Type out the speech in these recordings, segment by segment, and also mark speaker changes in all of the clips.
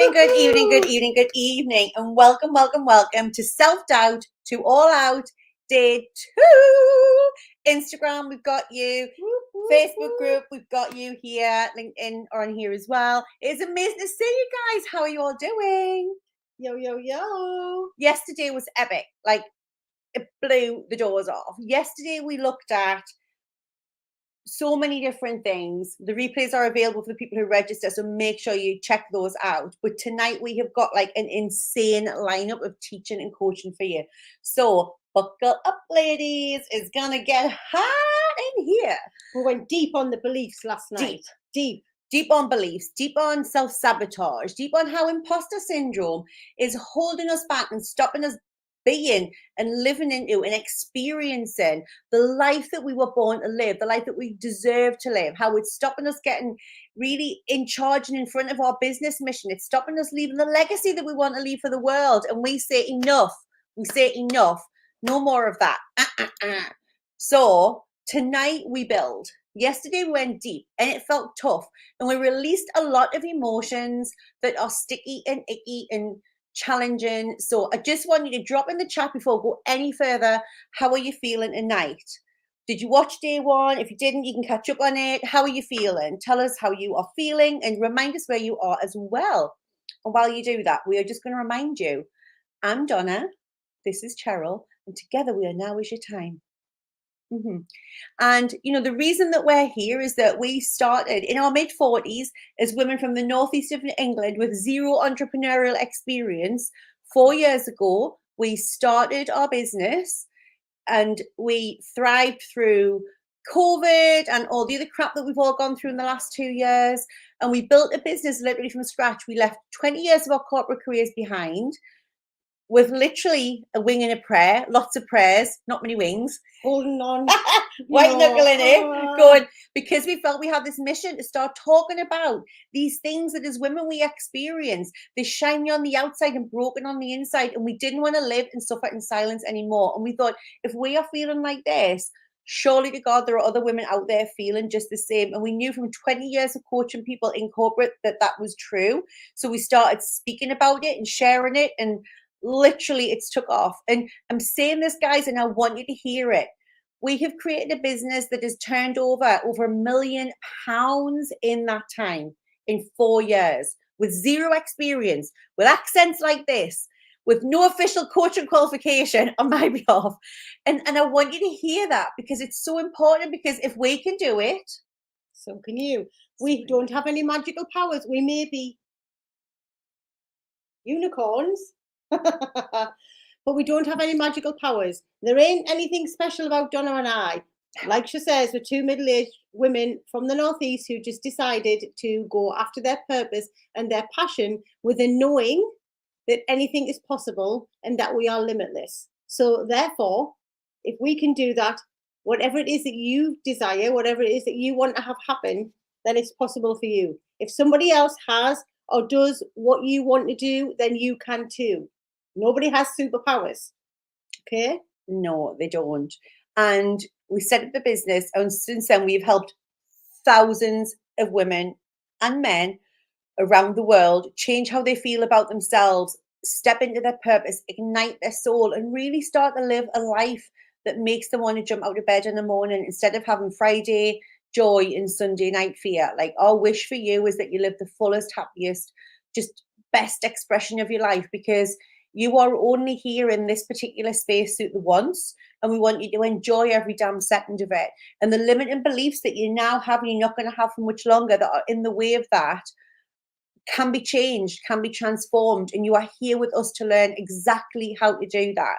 Speaker 1: evening, good evening, good evening, good evening, and welcome, welcome, welcome to Self-Doubt to All Out Day 2. Instagram, we've got you. Facebook group, we've got you here. LinkedIn are on here as well. It's amazing to see you guys. How are you all doing?
Speaker 2: Yo, yo, yo.
Speaker 1: Yesterday was epic. Like, it blew the doors off. Yesterday we looked at so many different things. The replays are available for the people who register, so make sure you check those out. But tonight we have got like an insane lineup of teaching and coaching for you. So buckle up, ladies. It's gonna get hot in here.
Speaker 2: We went deep on the beliefs last night.
Speaker 1: Deep on beliefs, deep on self-sabotage, deep on how imposter syndrome is holding us back and stopping us being and living into and experiencing the life that we were born to live, the life that we deserve to live, how it's stopping us getting really in charge and in front of our business mission. It's stopping us leaving the legacy that we want to leave for the world. And we say enough. We say enough. No more of that. So tonight we build. Yesterday we went deep and it felt tough. And we released a lot of emotions that are sticky and icky and challenging. So I just want you to drop in the chat before we go any further. How are you feeling tonight? Did you watch day one? If you didn't, you can catch up on it. How are you feeling? Tell us how you are feeling and remind us where you are as well. And while you do that, we are just going to remind you, I'm Donna, this is Cheryl, and together we are Now Is Your Time. And you know, the reason that we're here is that we started in our mid-40s as women from the northeast of England with zero entrepreneurial experience. 4 years ago, we started our business and we thrived through COVID and all the other crap that we've all gone through in the last 2 years. And we built a business literally from scratch. We left 20 years of our corporate careers behind with literally a wing and a prayer, lots of prayers, not many wings.
Speaker 2: Holding on.
Speaker 1: White knuckling it, going, because we felt we had this mission to start talking about these things that as women we experience. They're shiny on the outside and broken on the inside. And we didn't want to live and suffer in silence anymore. And we thought, if we are feeling like this, surely to God, there are other women out there feeling just the same. And we knew from 20 years of coaching people in corporate that that was true. So we started speaking about it and sharing it, and literally it's took off. And I'm saying this, guys, and I want you to hear it. We have created a business that has turned over £1 million in that time, in 4 years, with zero experience, with accents like this, with no official coaching qualification on my behalf. And I want you to hear that, because it's so important, because if we can do it,
Speaker 2: so can you. We don't have any magical powers. We may be unicorns, but we don't have any magical powers. There ain't anything special about Donna and I. Like she says, we're two middle-aged women from the northeast who just decided to go after their purpose and their passion with a knowing that anything is possible and that we are limitless. So therefore, if we can do that, whatever it is that you desire, whatever it is that you want to have happen, then it's possible for you. If somebody else has or does what you want to do, then you can too. Nobody has superpowers. Okay?
Speaker 1: No, they don't. And we set up the business, and since then we've helped thousands of women and men around the world change how they feel about themselves, step into their purpose, ignite their soul, and really start to live a life that makes them want to jump out of bed in the morning instead of having Friday joy and Sunday night fear. Like, our wish for you is that you live the fullest, happiest, just best expression of your life, because you are only here in this particular spacesuit the once, and we want you to enjoy every damn second of it. And the limiting beliefs that you now have and you're not going to have for much longer that are in the way of that can be changed, can be transformed, and you are here with us to learn exactly how to do that.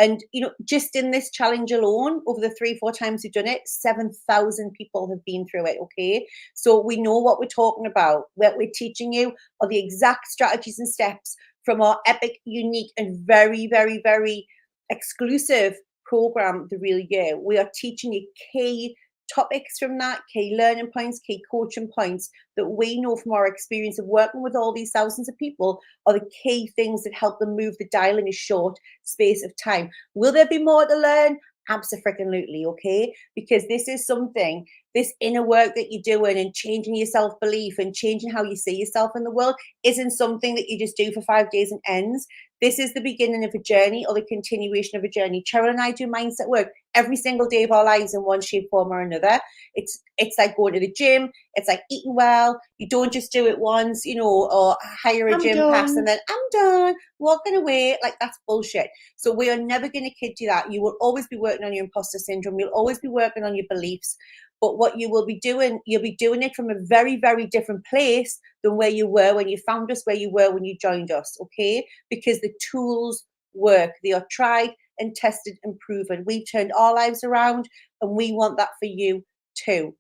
Speaker 1: And you know, just in this challenge alone, over the 3-4 times we've done it, 7,000 people have been through it. Okay, so we know what we're talking about. What we're teaching you are the exact strategies and steps from our epic, unique, and very, very, very exclusive program, The Real You. We are teaching you key topics from that, key learning points, key coaching points that we know from our experience of working with all these thousands of people are the key things that help them move the dial in a short space of time. Will there be more to learn? Absolutely, okay? Because this is something, this inner work that you're doing and changing your self belief and changing how you see yourself in the world isn't something that you just do for 5 days and ends. This is the beginning of a journey or the continuation of a journey. Cheryl and I do mindset work every single day of our lives in one shape, form, or another. It's like going to the gym. It's like eating well. You don't just do it once, or hire a
Speaker 2: I'm
Speaker 1: gym pass
Speaker 2: done.
Speaker 1: and then I'm done, walking away. Like, that's bullshit. So we are never going to kid you that. You will always be working on your imposter syndrome. You'll always be working on your beliefs. But what you will be doing, you'll be doing it from a very, very different place than where you were when you found us, where you were when you joined us, okay? Because the tools work. They are tried and tested and proven. We turned our lives around, and we want that for you too.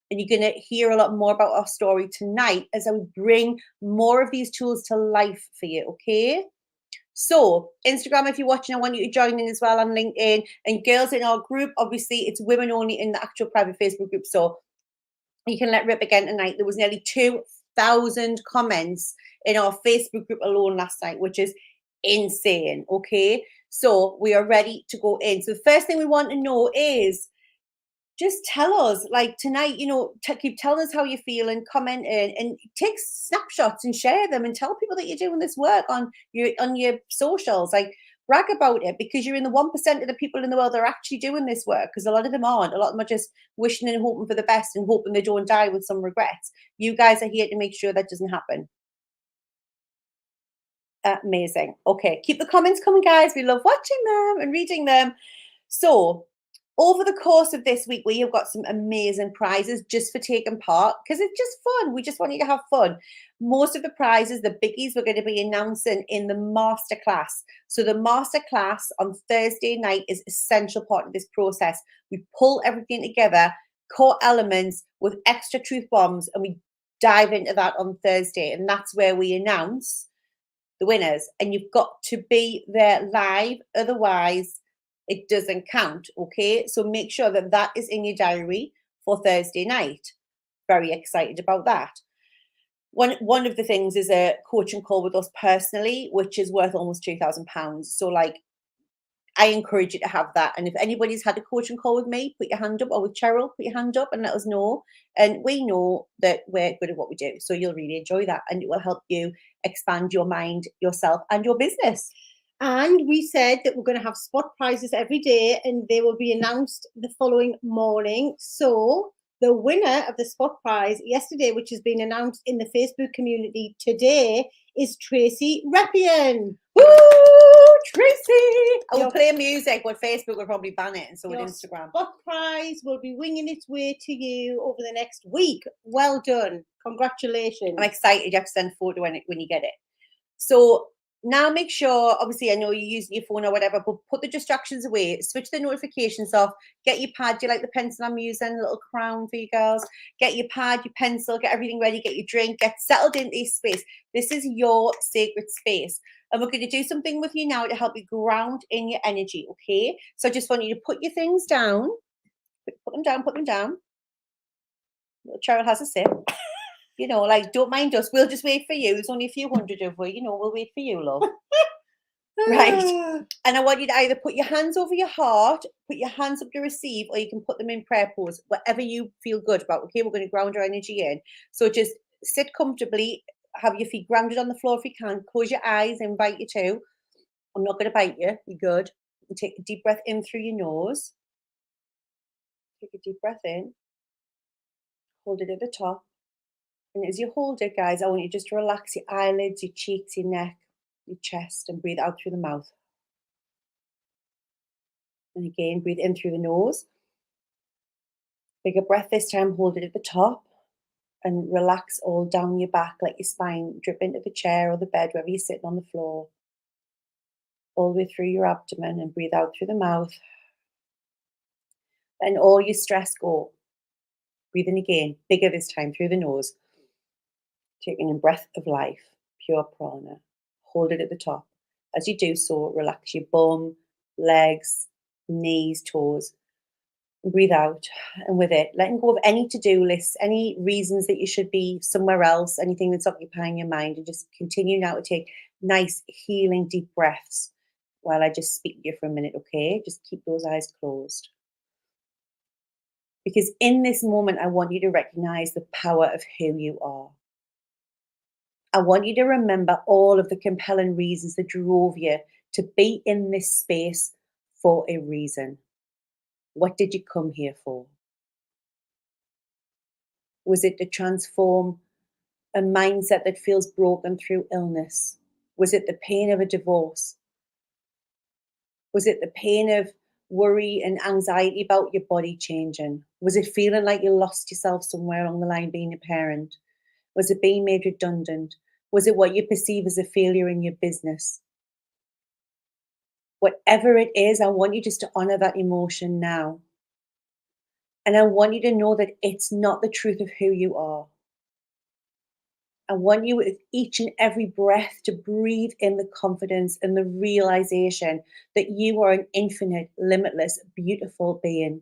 Speaker 1: And you're going to hear a lot more about our story tonight as I bring more of these tools to life for you, okay? So, Instagram, if you're watching, I want you to join in as well on LinkedIn. And girls in our group, obviously, it's women only in the actual private Facebook group. So, you can let rip again tonight. There was nearly 2,000 comments in our Facebook group alone last night, which is insane. Okay. So, we are ready to go in. So, the first thing we want to know is, just tell us, like tonight, keep telling us how you feel and comment in and take snapshots and share them and tell people that you're doing this work on your socials. Like, brag about it, because you're in the 1% of the people in the world that are actually doing this work, because a lot of them aren't. A lot of them are just wishing and hoping for the best and hoping they don't die with some regrets. You guys are here to make sure that doesn't happen. Amazing. Okay, keep the comments coming, guys. We love watching them and reading them. So, over the course of this week, we have got some amazing prizes just for taking part, because it's just fun. We just want you to have fun. Most of the prizes, the biggies, we're going to be announcing in the masterclass. So the masterclass on Thursday night is essential part of this process. We pull everything together, core elements with extra truth bombs, and we dive into that on Thursday. And that's where we announce the winners. And you've got to be there live, otherwise it doesn't count. Okay, so make sure that that is in your diary for Thursday night. Very excited about that. One of the things is a coaching call with us personally, which is worth almost £2,000. So, like, I encourage you to have that. And if anybody's had a coaching call with me, put your hand up, or with Cheryl, put your hand up and let us know. And we know that we're good at what we do, so you'll really enjoy that, and it will help you expand your mind, yourself, and your business.
Speaker 2: And we said that we're going to have spot prizes every day, and they will be announced the following morning. So the winner of the spot prize yesterday, which has been announced in the Facebook community today, is Tracy Reppion.
Speaker 1: Woo, Tracy! I will play music, but Facebook will probably ban it, and so would Instagram.
Speaker 2: Spot prize will be winging its way to you over the next week. Well done. Congratulations.
Speaker 1: I'm excited. You have to send a photo when you get it. So now make sure, obviously, I know you're using your phone or whatever, but put the distractions away, switch the notifications off, get your pad. Do you like the pencil I'm using? A little crown for you girls. Get your pad, your pencil, get everything ready, get your drink, get settled in this space. This is your sacred space. And we're going to do something with you now to help you ground in your energy, okay? So I just want you to put your things down. Put them down, put them down. Little Cheryl has a sip. Like, don't mind us. We'll just wait for you. There's only a few hundred of you. We'll wait for you, love. Right. And I want you to either put your hands over your heart, put your hands up to receive, or you can put them in prayer pose, whatever you feel good about. Okay, we're going to ground our energy in. So just sit comfortably, have your feet grounded on the floor if you can. Close your eyes, I invite you to. I'm not going to bite you. You're good. And take a deep breath in through your nose. Take a deep breath in. Hold it at the top. And as you hold it, guys, I want you just to relax your eyelids, your cheeks, your neck, your chest, and breathe out through the mouth. And again, breathe in through the nose. Bigger breath this time, hold it at the top. And relax all down your back, let your spine drip into the chair or the bed, wherever you're sitting on the floor. All the way through your abdomen, and breathe out through the mouth. Letting all your stress go. Breathe in again, bigger this time, through the nose. Taking a breath of life, pure prana. Hold it at the top. As you do so, relax your bum, legs, knees, toes. And breathe out. And with it, letting go of any to-do lists, any reasons that you should be somewhere else, anything that's occupying your mind, and just continue now to take nice, healing, deep breaths. while I just speak to you for a minute, okay? Just keep those eyes closed. Because in this moment, I want you to recognize the power of who you are. I want you to remember all of the compelling reasons that drove you to be in this space for a reason. What did you come here for? Was it to transform a mindset that feels broken through illness? Was it the pain of a divorce? Was it the pain of worry and anxiety about your body changing? Was it feeling like you lost yourself somewhere along the line being a parent? Was it being made redundant? Was it what you perceive as a failure in your business? Whatever it is, I want you just to honor that emotion now. And I want you to know that it's not the truth of who you are. I want you with each and every breath to breathe in the confidence and the realization that you are an infinite, limitless, beautiful being,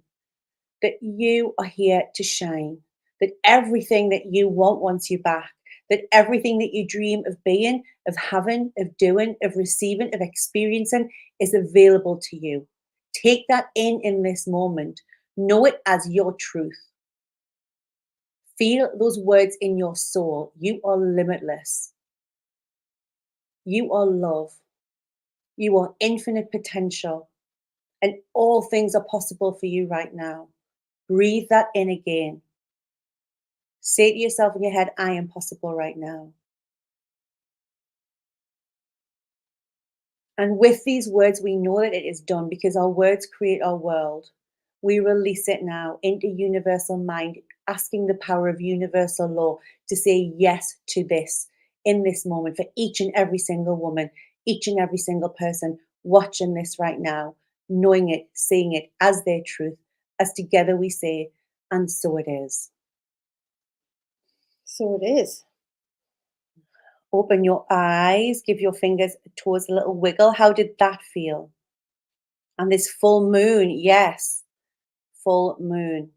Speaker 1: that you are here to shine, that everything that you want wants you back, that everything that you dream of being, of having, of doing, of receiving, of experiencing is available to you. Take that in this moment. Know it as your truth. Feel those words in your soul. You are limitless. You are love. You are infinite potential. And all things are possible for you right now. Breathe that in again. Say to yourself in your head, I am possible right now. And with these words, we know that it is done because our words create our world. We release it now into universal mind, asking the power of universal law to say yes to this in this moment for each and every single woman, each and every single person watching this right now, knowing it, seeing it as their truth, as together we say, and so it is.
Speaker 2: So it is.
Speaker 1: Open your eyes, give your fingers, toes a little wiggle. How did that feel? And this full moon, yes, full moon.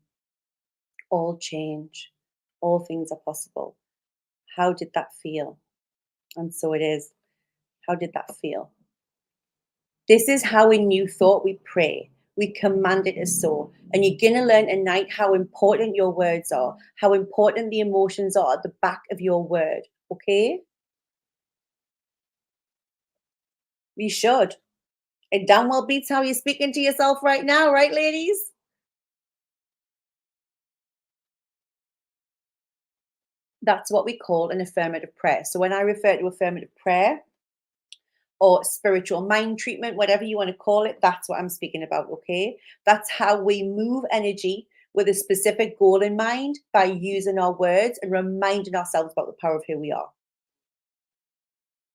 Speaker 1: All change, all things are possible. How did that feel? And so it is. How did that feel? This is how in New Thought we pray. We command it as so. And you're going to learn tonight how important your words are, how important the emotions are at the back of your word. Okay? You should. It damn well beats how you're speaking to yourself right now, right, ladies? That's what we call an affirmative prayer. So when I refer to affirmative prayer or spiritual mind treatment, whatever you want to call it, that's what I'm speaking about, okay? That's how we move energy with a specific goal in mind by using our words and reminding ourselves about the power of who we are.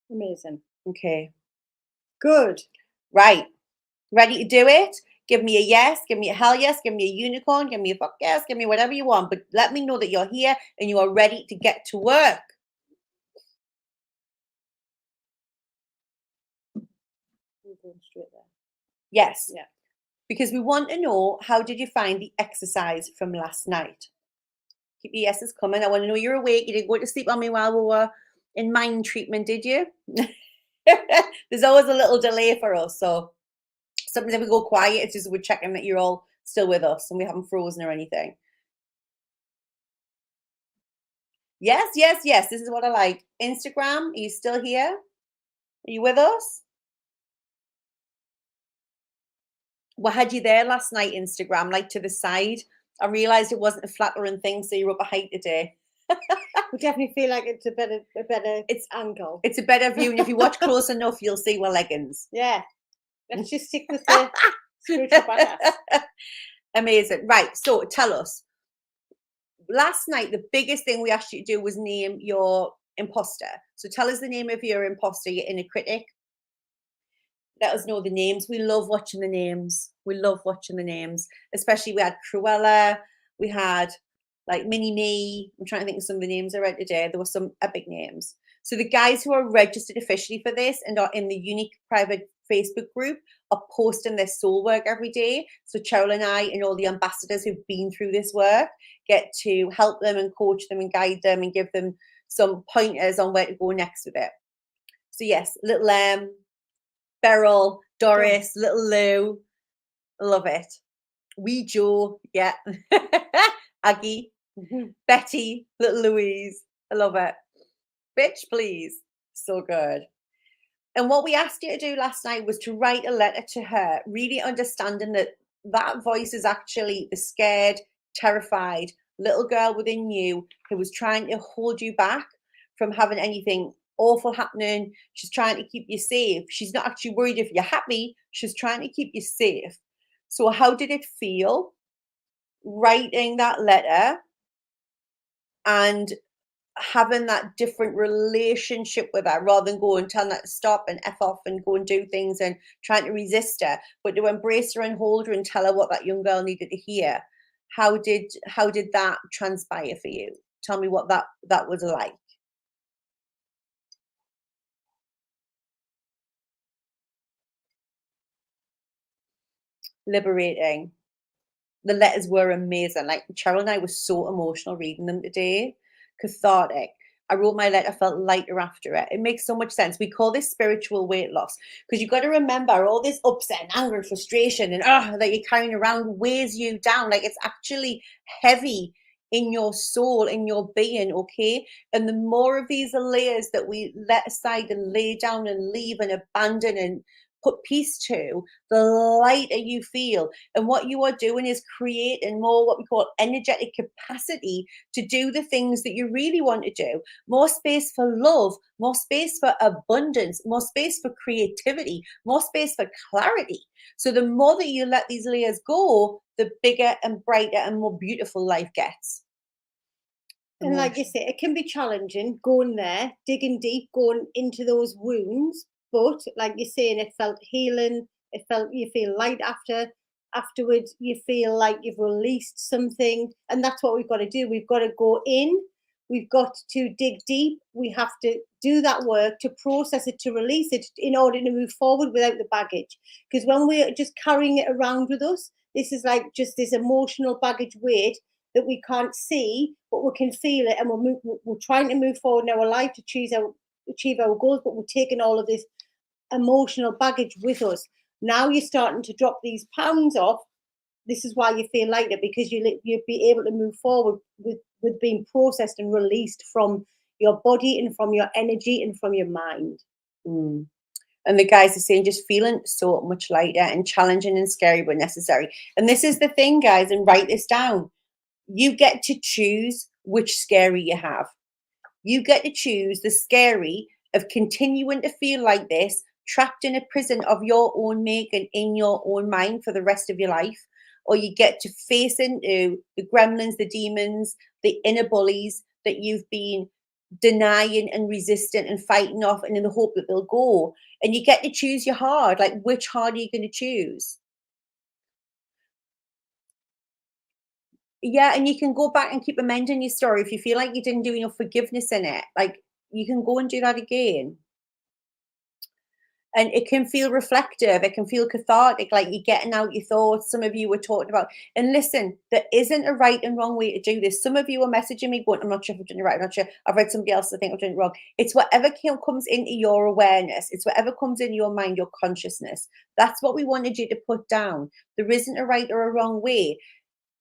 Speaker 2: Amazing.
Speaker 1: Okay.
Speaker 2: Good.
Speaker 1: Right. Ready to do it? Give me a yes, give me a hell yes, give me a unicorn, give me a fuck yes, give me whatever you want. But let me know that you're here and you are ready to get to work.
Speaker 2: We're going straight there.
Speaker 1: Yes.
Speaker 2: Yeah.
Speaker 1: Because we want to know, how did you find the exercise from last night? Keep your yeses coming. I want to know you're awake. You didn't go to sleep on me while we were in mind treatment, did you? There's always a little delay for us. So sometimes we go quiet. It's just we're checking that you're all still with us and we haven't frozen or anything. Yes, yes, yes. This is what I like. Instagram, are you still here? Are you with us? What had you there last night, Instagram? Like to the side? I realized it wasn't a flattering thing, so you're up a height today.
Speaker 2: We definitely feel like it's a better angle.
Speaker 1: It's a better view, and if you watch close enough, you'll see we're leggings.
Speaker 2: Yeah. Let's just stick with the spiritual badass.
Speaker 1: Amazing. Right. So tell us. Last night, the biggest thing we asked you to do was name your imposter. So tell us the name of your imposter, your inner critic. Let us know the names. We love watching the names. We love watching the names. Especially we had Cruella. We had like Mini Me. I'm trying to think of some of the names I read today. There were some epic names. So the guys who are registered officially for this and are in the unique private Facebook group are posting their soul work every day. So Cheryl and I and all the ambassadors who've been through this work get to help them and coach them and guide them and give them some pointers on where to go next with it. So yes, little Beryl, Doris, little Lou. I love it. Wee Joe, yeah. Aggie,
Speaker 2: Mhm.
Speaker 1: Betty, little Louise. I love it. Bitch, please. So good. And what we asked you to do last night was to write a letter to her, really understanding that that voice is actually the scared, terrified little girl within you who was trying to hold you back from having anything awful happening. She's trying to keep you safe. She's not actually worried if you're happy, she's trying to keep you safe. So, how did it feel writing that letter and having that different relationship with her rather than go and tell her to stop and F off and go and do things and trying to resist her, but to embrace her and hold her and tell her what that young girl needed to hear? How did that transpire for you? Tell me what that was like. Liberating. The letters were amazing. Like Cheryl and I were so emotional reading them today. Cathartic. I wrote my letter, felt lighter after it. It makes so much sense. We call this spiritual weight loss because you've got to remember all this upset and anger and frustration and that you're carrying around weighs you down. Like it's actually heavy in your soul, in your being, okay? And the more of these layers that we let aside and lay down and leave and abandon and put peace to, the lighter you feel. And what you are doing is creating more what we call energetic capacity to do the things that you really want to do. More space for love, more space for abundance, more space for creativity, more space for clarity. So the more that you let these layers go, the bigger and brighter and more beautiful life gets.
Speaker 2: And like you say, it can be challenging going there, digging deep, going into those wounds. But like you're saying, it felt healing. It felt you feel light afterwards. You feel like you've released something, and that's what we've got to do. We've got to go in. We've got to dig deep. We have to do that work to process it, to release it, in order to move forward without the baggage. Because when we're just carrying it around with us, this is like just this emotional baggage weight that we can't see, but we can feel it, and we're trying to move forward in our life to achieve our goals, but we're taking all of this emotional baggage with us. Now you're starting to drop these pounds off. This is why you feel lighter, because you'll be able to move forward with being processed and released from your body and from your energy and from your mind.
Speaker 1: Mm. And the guys are saying just feeling so much lighter and challenging and scary but necessary. And this is the thing, guys, and write this down. You get to choose which scary you have. You get to choose the scary of continuing to feel like this, trapped in a prison of your own making in your own mind for the rest of your life. Or you get to face into the gremlins, the demons, the inner bullies that you've been denying and resisting and fighting off, and in the hope that they'll go. And you get to choose your heart. Like, which heart are you going to choose? Yeah, and you can go back and keep amending your story if you feel like you didn't do enough forgiveness in it. Like, you can go and do that again. And it can feel reflective, it can feel cathartic, like you're getting out your thoughts. Some of you were talking about, and listen, there isn't a right and wrong way to do this. Some of you are messaging me going, I'm not sure if I'm doing it right, I'm not sure. I've read somebody else, I think I'm doing it wrong. It's whatever comes into your awareness, it's whatever comes in your mind, your consciousness. That's what we wanted you to put down. There isn't a right or a wrong way.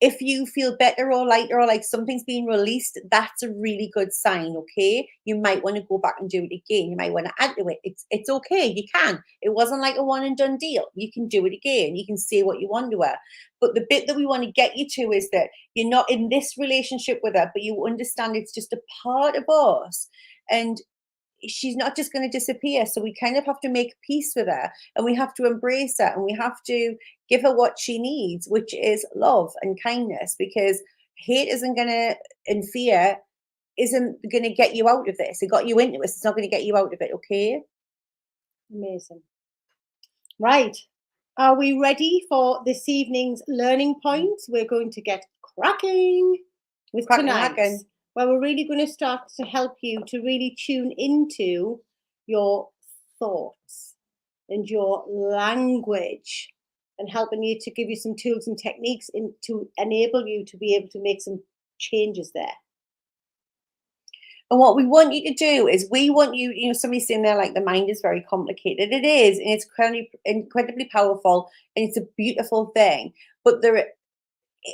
Speaker 1: If you feel better or lighter or like something's being released, that's a really good sign, okay? You might want to go back and do it again. You might want to add to it. It's okay. You can. It wasn't like a one and done deal. You can do it again. You can say what you want to her. But the bit that we want to get you to is that you're not in this relationship with her, but you understand it's just a part of us. And she's not just going to disappear. So we kind of have to make peace with her, and we have to embrace her, and we have to give her what she needs, which is love and kindness, because hate isn't going to, and fear isn't going to get you out of this. It got you into this. It's not going to get you out of it. Okay.
Speaker 2: Amazing. Right. Are we ready for this evening's learning points? We're going to get cracking with
Speaker 1: Cracking
Speaker 2: tonight.
Speaker 1: hacking.
Speaker 2: Well, we're really going to start to help you to really tune into your thoughts and your language, and helping you to give you some tools and techniques to enable you to be able to make some changes there.
Speaker 1: And what we want you to do is we want you, somebody's saying there like the mind is very complicated. It is, and it's incredibly powerful, and it's a beautiful thing. But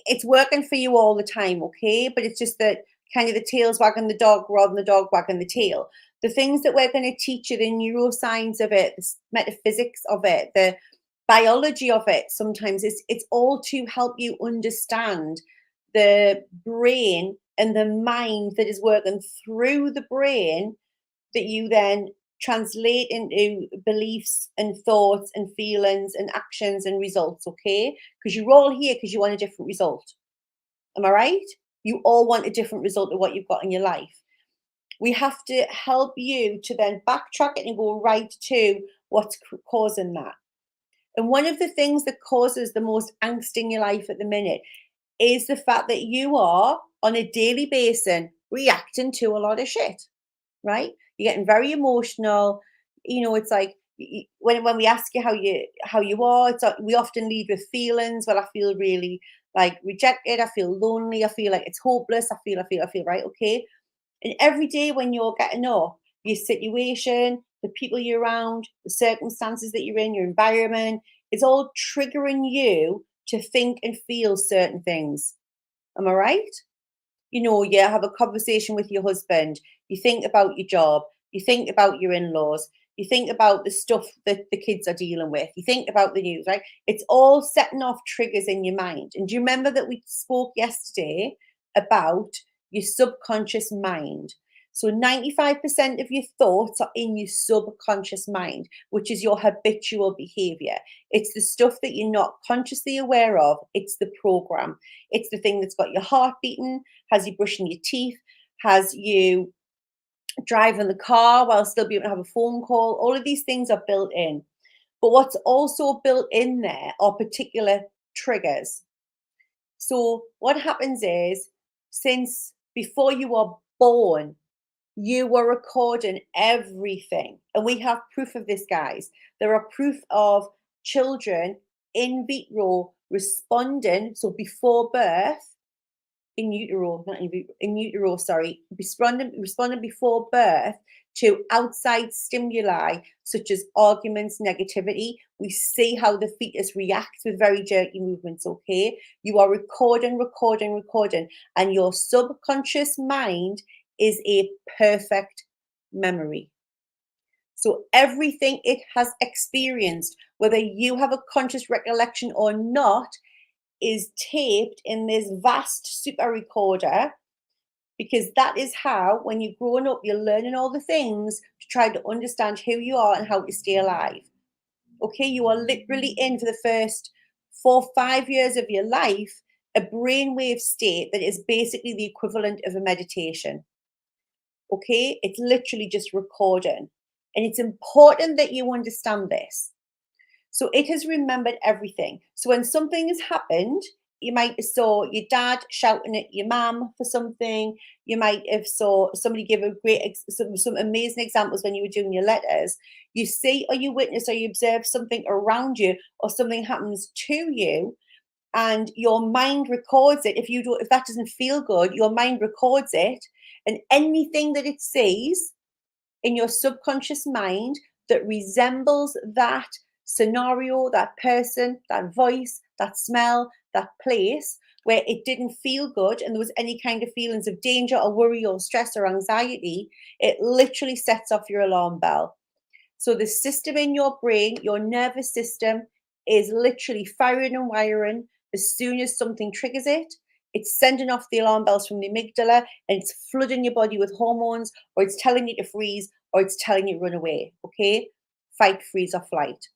Speaker 1: it's working for you all the time, okay? But it's just that kind of the tail's wagging the dog rather than the dog wagging the tail. The things that we're going to teach you, the neuroscience of it, the metaphysics of it, the biology of it, sometimes it's all to help you understand the brain and the mind that is working through the brain that you then translate into beliefs and thoughts and feelings and actions and results, okay? Because you're all here because you want a different result. Am I right? You all want a different result of what you've got in your life. We have to help you to then backtrack it and go right to what's causing that. And one of the things that causes the most angst in your life at the minute is the fact that you are on a daily basis reacting to a lot of shit, right? You're getting very emotional. It's like when we ask you how you are, it's like we often lead with feelings. Well, I feel really like rejected. I feel lonely. I feel like it's hopeless. I feel right. Okay. And every day when you're getting up, your situation, the people you're around, the circumstances that you're in, your environment, it's all triggering you to think and feel certain things. Am I right? You have a conversation with your husband, you think about your job, you think about your in-laws, you think about the stuff that the kids are dealing with, you think about the news, right? It's all setting off triggers in your mind. And do you remember that we spoke yesterday about your subconscious mind? So 95% of your thoughts are in your subconscious mind, which is your habitual behavior. It's the stuff that you're not consciously aware of. It's the program. It's the thing that's got your heart beating, has you brushing your teeth, has you driving the car while still being able to have a phone call. All of these things are built in. But what's also built in there are particular triggers. So what happens is, since before you were born, you were recording everything. And we have proof of this, guys. There are proof of children in vitro responding, so before birth, in utero, not in utero, sorry, responding before birth to outside stimuli such as arguments, negativity. We see how the fetus reacts with very jerky movements, okay? You are recording, and your subconscious mind is a perfect memory. So everything it has experienced, whether you have a conscious recollection or not, is taped in this vast super recorder, because that is how, when you're growing up, you're learning all the things to try to understand who you are and how to stay alive. Okay, you are literally in for the first 4-5 years of your life a brainwave state that is basically the equivalent of a meditation. Okay, it's literally just recording. And it's important that you understand this. So it has remembered everything. So when something has happened, you might have saw your dad shouting at your mum for something. You might have saw somebody give a some amazing examples when you were doing your letters. You see or you witness or you observe something around you, or something happens to you, and your mind records it. If that doesn't feel good, your mind records it, and anything that it sees in your subconscious mind that resembles that scenario, that person, that voice, that smell, that place where it didn't feel good and there was any kind of feelings of danger or worry or stress or anxiety, it literally sets off your alarm bell. So the system in your brain, your nervous system, is literally firing and wiring. As soon as something triggers it, it's sending off the alarm bells from the amygdala, and it's flooding your body with hormones, or it's telling you to freeze, or it's telling you to run away. Okay? Fight, freeze, or flight.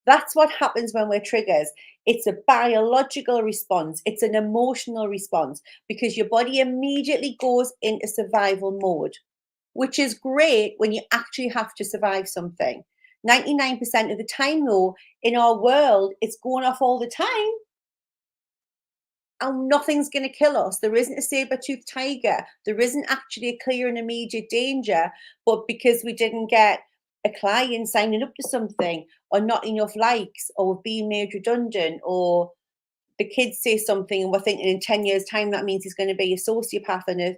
Speaker 1: That's what happens when we're triggers. It's a biological response. It's an emotional response, because your body immediately goes into survival mode, which is great when you actually have to survive something. 99% of the time, though, in our world, it's going off all the time. And nothing's going to kill us. There isn't a saber-toothed tiger. There isn't actually a clear and immediate danger. But because we didn't get a client signing up to something, or not enough likes, or being made redundant, or the kids say something and we're thinking in 10 years' time that means he's going to be a sociopath and a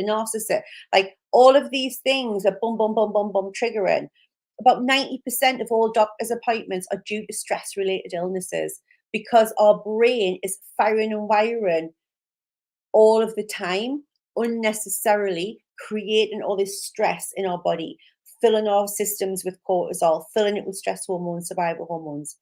Speaker 1: narcissist. Like all of these things are boom, boom, boom, boom, boom triggering. About 90% of all doctor's appointments are due to stress related illnesses because our brain is firing and wiring all of the time, unnecessarily creating all this stress in our body, filling our systems with cortisol, filling it with stress hormones, survival hormones.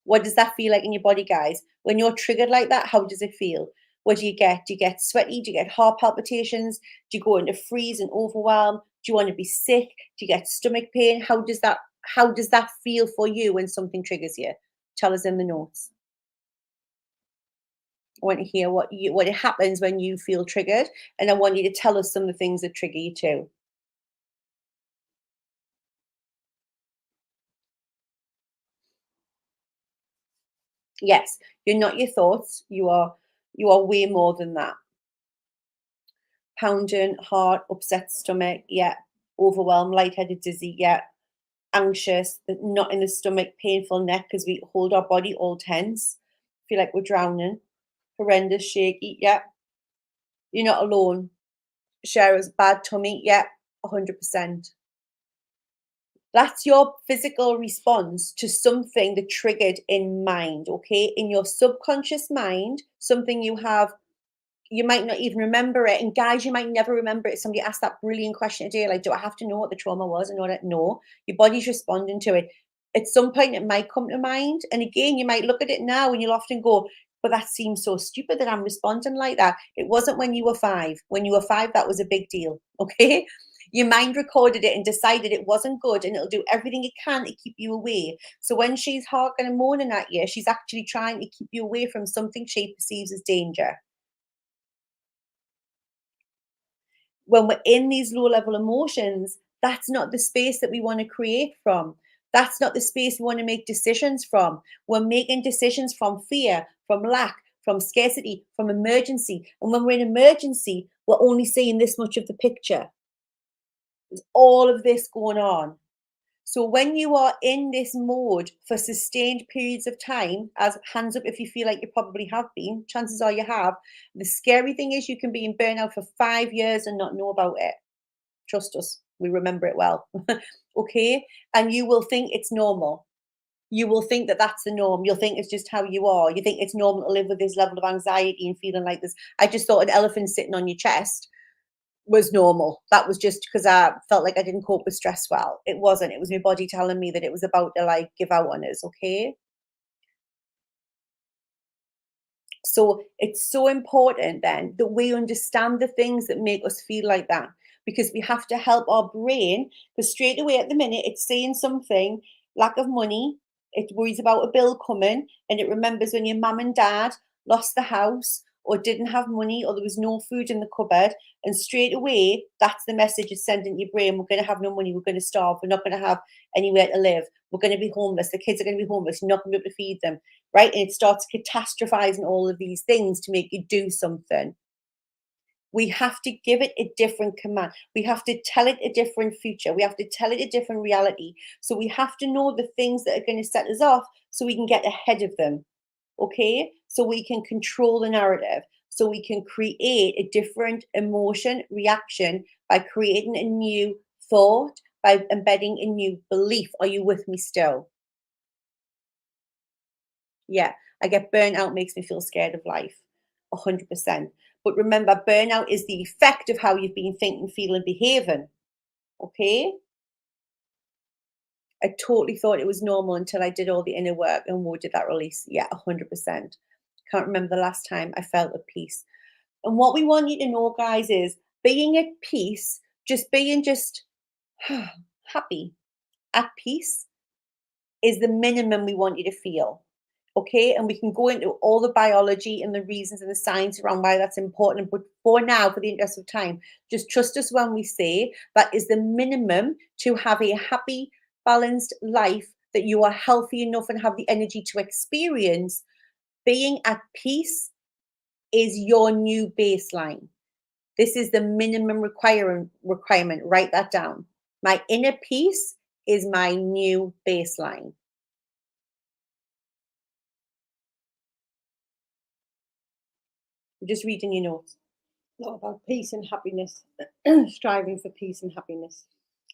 Speaker 1: What does that feel like in your body, guys? When you're triggered like that, how does it feel? What do you get? Do you get sweaty? Do you get heart palpitations? Do you go into freeze and overwhelm? Do you want to be sick? Do you get stomach pain? How does that feel for you when something triggers you? Tell us in the notes. I want to hear what it happens when you feel triggered, and I want you to tell us some of the things that trigger you too. Yes, you're not your thoughts. You are way more than that. Pounding heart, upset stomach, yeah. Overwhelmed, lightheaded, dizzy, yeah. Anxious, knot in the stomach, painful neck because we hold our body all tense. Feel like we're drowning. Horrendous, shaky, yeah. You're not alone. Shara's bad tummy, yeah, 100%. That's your physical response to something that triggered in mind, okay? In your subconscious mind, something you might not even remember it. And guys, you might never remember it. Somebody asked that brilliant question today, like, do I have to know what the trauma was in order? No, your body's responding to it. At some point, it might come to mind. And again, you might look at it now and you'll often go, but that seems so stupid that I'm responding like that. It wasn't when you were 5. When you were 5, that was a big deal, okay? Your mind recorded it and decided it wasn't good and it'll do everything it can to keep you away. So when she's harking and moaning at you, she's actually trying to keep you away from something she perceives as danger. When we're in these low level emotions, that's not the space that we want to create from. That's not the space we want to make decisions from. We're making decisions from fear, from lack, from scarcity, from emergency. And when we're in emergency, we're only seeing this much of the picture. There's all of this going on. So when you are in this mode for sustained periods of time, as hands up if you feel like you probably have been, chances are you have. The scary thing is you can be in burnout for 5 years and not know about it. Trust us, we remember it well. Okay? And you will think it's normal. You will think that that's the norm. You'll think it's just how you are. You think it's normal to live with this level of anxiety and feeling like this. I just thought an elephant sitting on your chest was normal. That was just because I felt like I didn't cope with stress well. It wasn't. It was my body telling me that it was about to like give out on us. Okay. So it's so important then that we understand the things that make us feel like that because we have to help our brain. Because straight away at the minute, it's saying something lack of money, it worries about a bill coming, and it remembers when your mum and dad lost the house or didn't have money or there was no food in the cupboard. And straight away, that's the message it's sending your brain. We're going to have no money. We're going to starve. We're not going to have anywhere to live. We're going to be homeless. The kids are going to be homeless. You're not going to be able to feed them, right? And it starts catastrophizing all of these things to make you do something. We have to give it a different command. We have to tell it a different future. We have to tell it a different reality. So we have to know the things that are going to set us off so we can get ahead of them. Okay? So we can control the narrative. So we can create a different emotion reaction by creating a new thought, by embedding a new belief. Are you with me still? Yeah, I get burnout makes me feel scared of life, 100%. But remember, burnout is the effect of how you've been thinking, feeling, behaving. Okay? I totally thought it was normal until I did all the inner work and did that release. Yeah, 100%. Can't remember the last time I felt at peace. And what we want you to know, guys, is being at peace, just being just happy, at peace, is the minimum we want you to feel. Okay, and we can go into all the biology and the reasons and the science around why that's important. But for now, for the interest of time, just trust us when we say that is the minimum to have a happy, balanced life, that you are healthy enough and have the energy to experience. Being at peace is your new baseline. This is the minimum requirement. Write that down. My inner peace is my new baseline. I'm just reading your notes.
Speaker 2: Not about peace and happiness, striving for peace and happiness.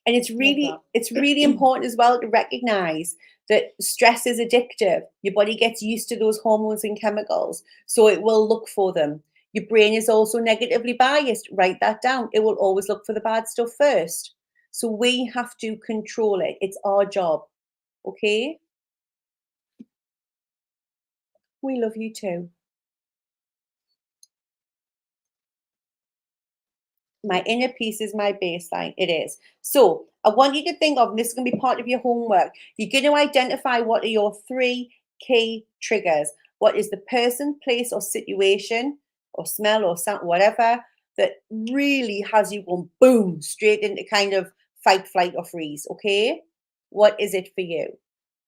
Speaker 1: And it's really important as well to recognize that stress is addictive. Your body gets used to those hormones and chemicals, so it will look for them. Your brain is also negatively biased. Write that down. It will always look for the bad stuff first. So we have to control it. It's our job. Okay? We love you too. My inner peace is my baseline. It is. So I want you to think of, and this is going to be part of your homework. You're going to identify what are your 3 key triggers. What is the person, place, or situation, or smell, or sound, whatever, that really has you going boom, straight into kind of fight, flight, or freeze. Okay? What is it for you?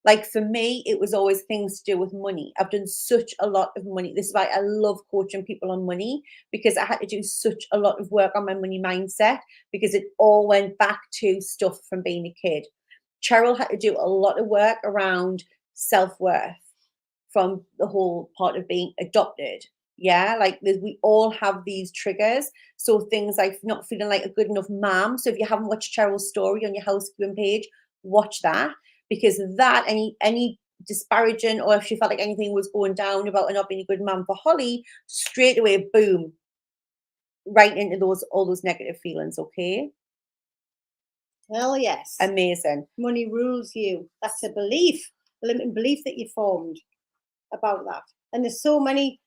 Speaker 1: Like for me, it was always things to do with money. I've done such a lot of money. This is why I love coaching people on money, because I had to do such a lot of work on my money mindset, because it all went back to stuff from being a kid. Cheryl had to do a lot of work around self-worth from the whole part of being adopted. Yeah, like we all have these triggers. So things like not feeling like a good enough mom. So if you haven't watched Cheryl's story on your housekeeping page, watch that. Because that any disparaging, or if she felt like anything was going down about her not being a good mum for Holly, straight away, boom, right into all those negative feelings. Okay.
Speaker 2: Hell yes.
Speaker 1: Amazing.
Speaker 2: Money rules you. That's a belief, a limiting belief that you formed about that. And there's so many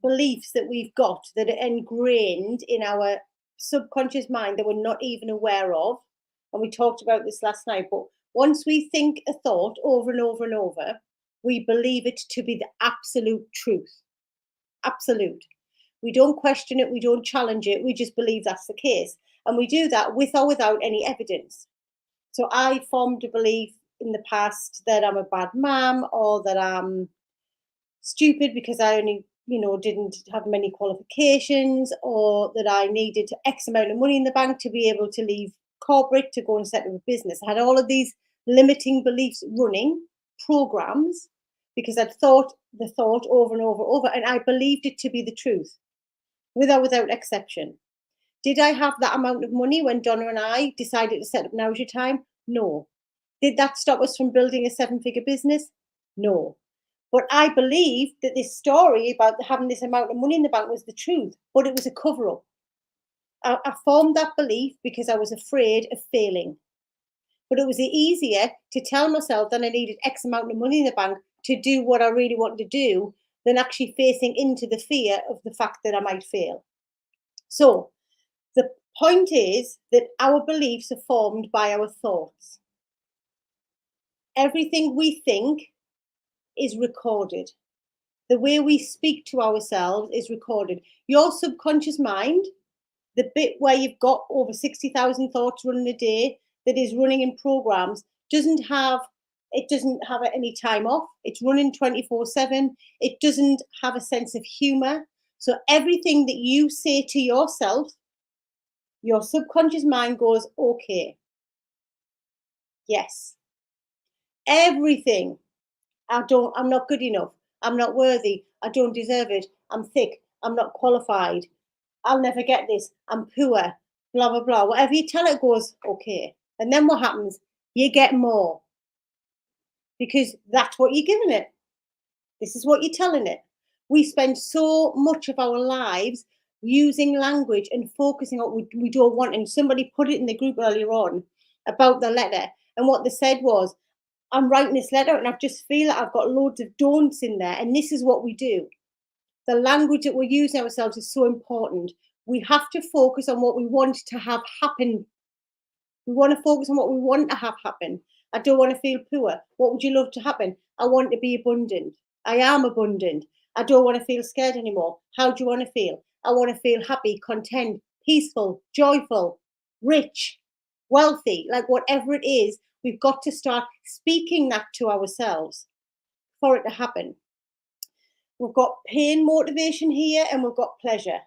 Speaker 2: beliefs that we've got that are ingrained in our subconscious mind that we're not even aware of. And we talked about this last night, but once we think a thought over and over and over, we believe it to be the absolute truth. Absolute. We don't question it, we don't challenge it, we just believe that's the case. And we do that with or without any evidence. So I formed a belief in the past that I'm a bad mom, or that I'm stupid because I only, didn't have many qualifications, or that I needed X amount of money in the bank to be able to leave corporate to go and set up a business. I had all of these limiting beliefs running programs because I'd thought the thought over and over, and I believed it to be the truth, without exception. Did I have that amount of money when Donna and I decided to set up Now's Your Time? No. Did that stop us from building a 7-figure business? No. But I believed that this story about having this amount of money in the bank was the truth, but it was a cover-up. I formed that belief because I was afraid of failing. But it was easier to tell myself that I needed X amount of money in the bank to do what I really wanted to do than actually facing into the fear of the fact that I might fail. So the point is that our beliefs are formed by our thoughts. Everything we think is recorded. The way we speak to ourselves is recorded. Your subconscious mind, the bit where you've got over 60,000 thoughts running a day that is running in programs, doesn't have any time off. It's running 24/7. It doesn't have a sense of humor. So everything that you say to yourself, your subconscious mind goes, okay, yes. Everything. I'm not good enough. I'm not worthy. I don't deserve it. I'm thick. I'm not qualified. I'll never get this. I'm poor. Blah, blah, blah. Whatever you tell it goes, okay. And then what happens? You get more. Because that's what you're giving it. This is what you're telling it. We spend so much of our lives using language and focusing on what we don't want. And somebody put it in the group earlier on about the letter. And what they said was, I'm writing this letter and I just feel that I've got loads of don'ts in there. And this is what we do. The language that we're using ourselves is so important. We have to focus on what we want to have happen. We want to focus on what we want to have happen. I don't want to feel poor. What would you love to happen? I want to be abundant. I am abundant. I don't want to feel scared anymore. How do you want to feel? I want to feel happy, content, peaceful, joyful, rich, wealthy, like whatever it is. We've got to start speaking that to ourselves for it to happen. We've got pain motivation here and we've got pleasure.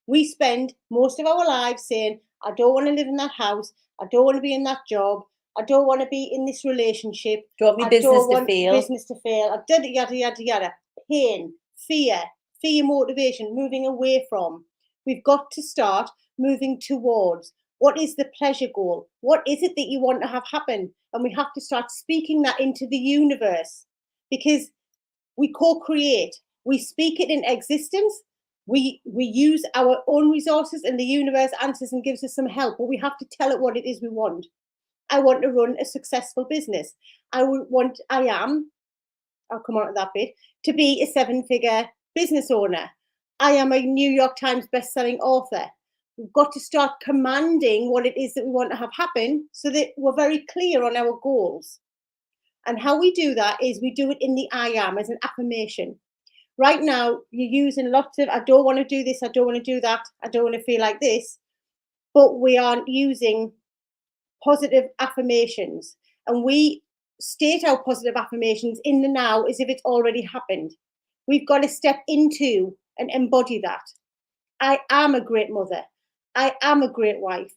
Speaker 2: We spend most of our lives saying, I don't want to live in that house. I don't want to be in that job. I don't want to be in this relationship.
Speaker 1: Don't want business to fail.
Speaker 2: Business to fail. Yada, yada, yada. Pain, fear, fear, motivation, moving away from. We've got to start moving towards. What is the pleasure goal? What is it that you want to have happen? And we have to start speaking that into the universe, because we co-create. We speak it in existence. We use our own resources, and the universe answers and gives us some help, but we have to tell it what it is we want. I want to run a successful business. I'll come on to that bit, to be a 7-figure business owner. I am a New York Times best-selling author. We've got to start commanding what it is that we want to have happen, so that we're very clear on our goals. And how we do that is we do it in the I am, as an affirmation. Right now, you're using lots of, I don't want to do this, I don't want to do that, I don't want to feel like this, but we aren't using positive affirmations. And we state our positive affirmations in the now as if it's already happened. We've got to step into and embody that. I am a great mother. I am a great wife.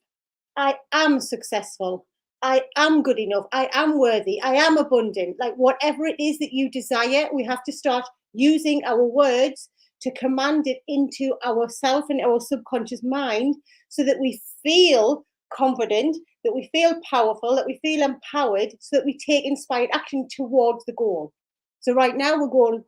Speaker 2: I am successful. I am good enough. I am worthy. I am abundant. Like, whatever it is that you desire, we have to start using our words to command it into ourself and our subconscious mind, so that we feel confident, that we feel powerful, that we feel empowered, so that we take inspired action towards the goal. So right now we're going,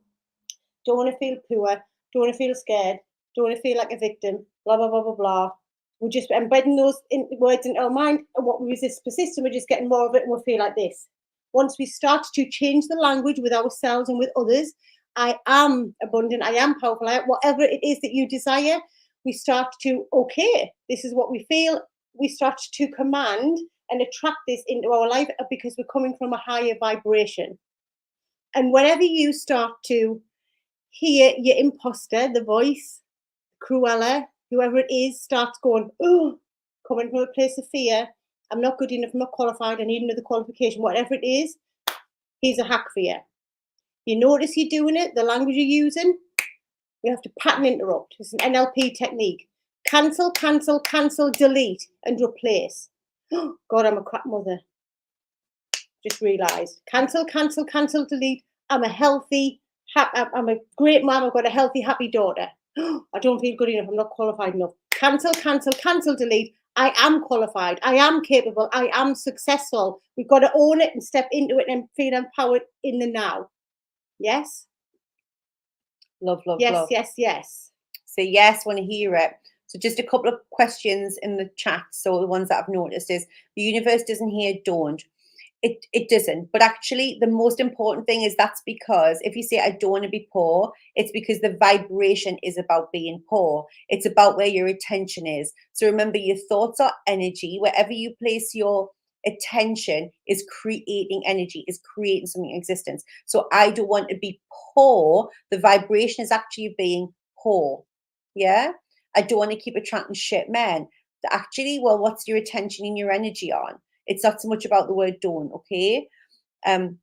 Speaker 2: don't want to feel poor, don't want to feel scared, don't want to feel like a victim, blah, blah, blah, blah, blah. We're just embedding those words into our mind, and what we resist persists, and we're just getting more of it, and we'll feel like this. Once we start to change the language with ourselves and with others, I am abundant, I am powerful, whatever it is that you desire, we start to, okay, this is what we feel. We start to command and attract this into our life, because we're coming from a higher vibration. And whenever you start to hear your imposter, the voice, Cruella, whoever it is, starts going, oh, coming from a place of fear, I'm not good enough, I'm not qualified, I need another qualification, whatever it is, here's a hack for you. You notice you're doing it, the language you're using, we have to pattern interrupt. It's an NLP technique. Cancel, cancel, cancel, delete, and replace. Oh, God, I'm a crap mother. Just realised. Cancel, cancel, cancel, delete. I'm a great mom. I've got a healthy, happy daughter. Oh, I don't feel good enough. I'm not qualified enough. Cancel, cancel, cancel, delete. I am qualified. I am capable. I am successful. We've got to own it and step into it and feel empowered in the now. Yes?
Speaker 1: Love, love,
Speaker 2: Yes,
Speaker 1: love.
Speaker 2: yes, yes.
Speaker 1: Say yes, want to hear it. So just a couple of questions in the chat. So the ones that I've noticed is, the universe doesn't hear don't. It doesn't. But actually, the most important thing is, that's because if you say I don't want to be poor, it's because the vibration is about being poor. It's about where your attention is. So remember, your thoughts are energy. Wherever you place your attention is creating energy, is creating something in existence. So I don't want to be poor. The vibration is actually being poor. Yeah. I don't want to keep attracting shit men. Actually, well, what's your attention and your energy on? It's not so much about the word don't, okay? And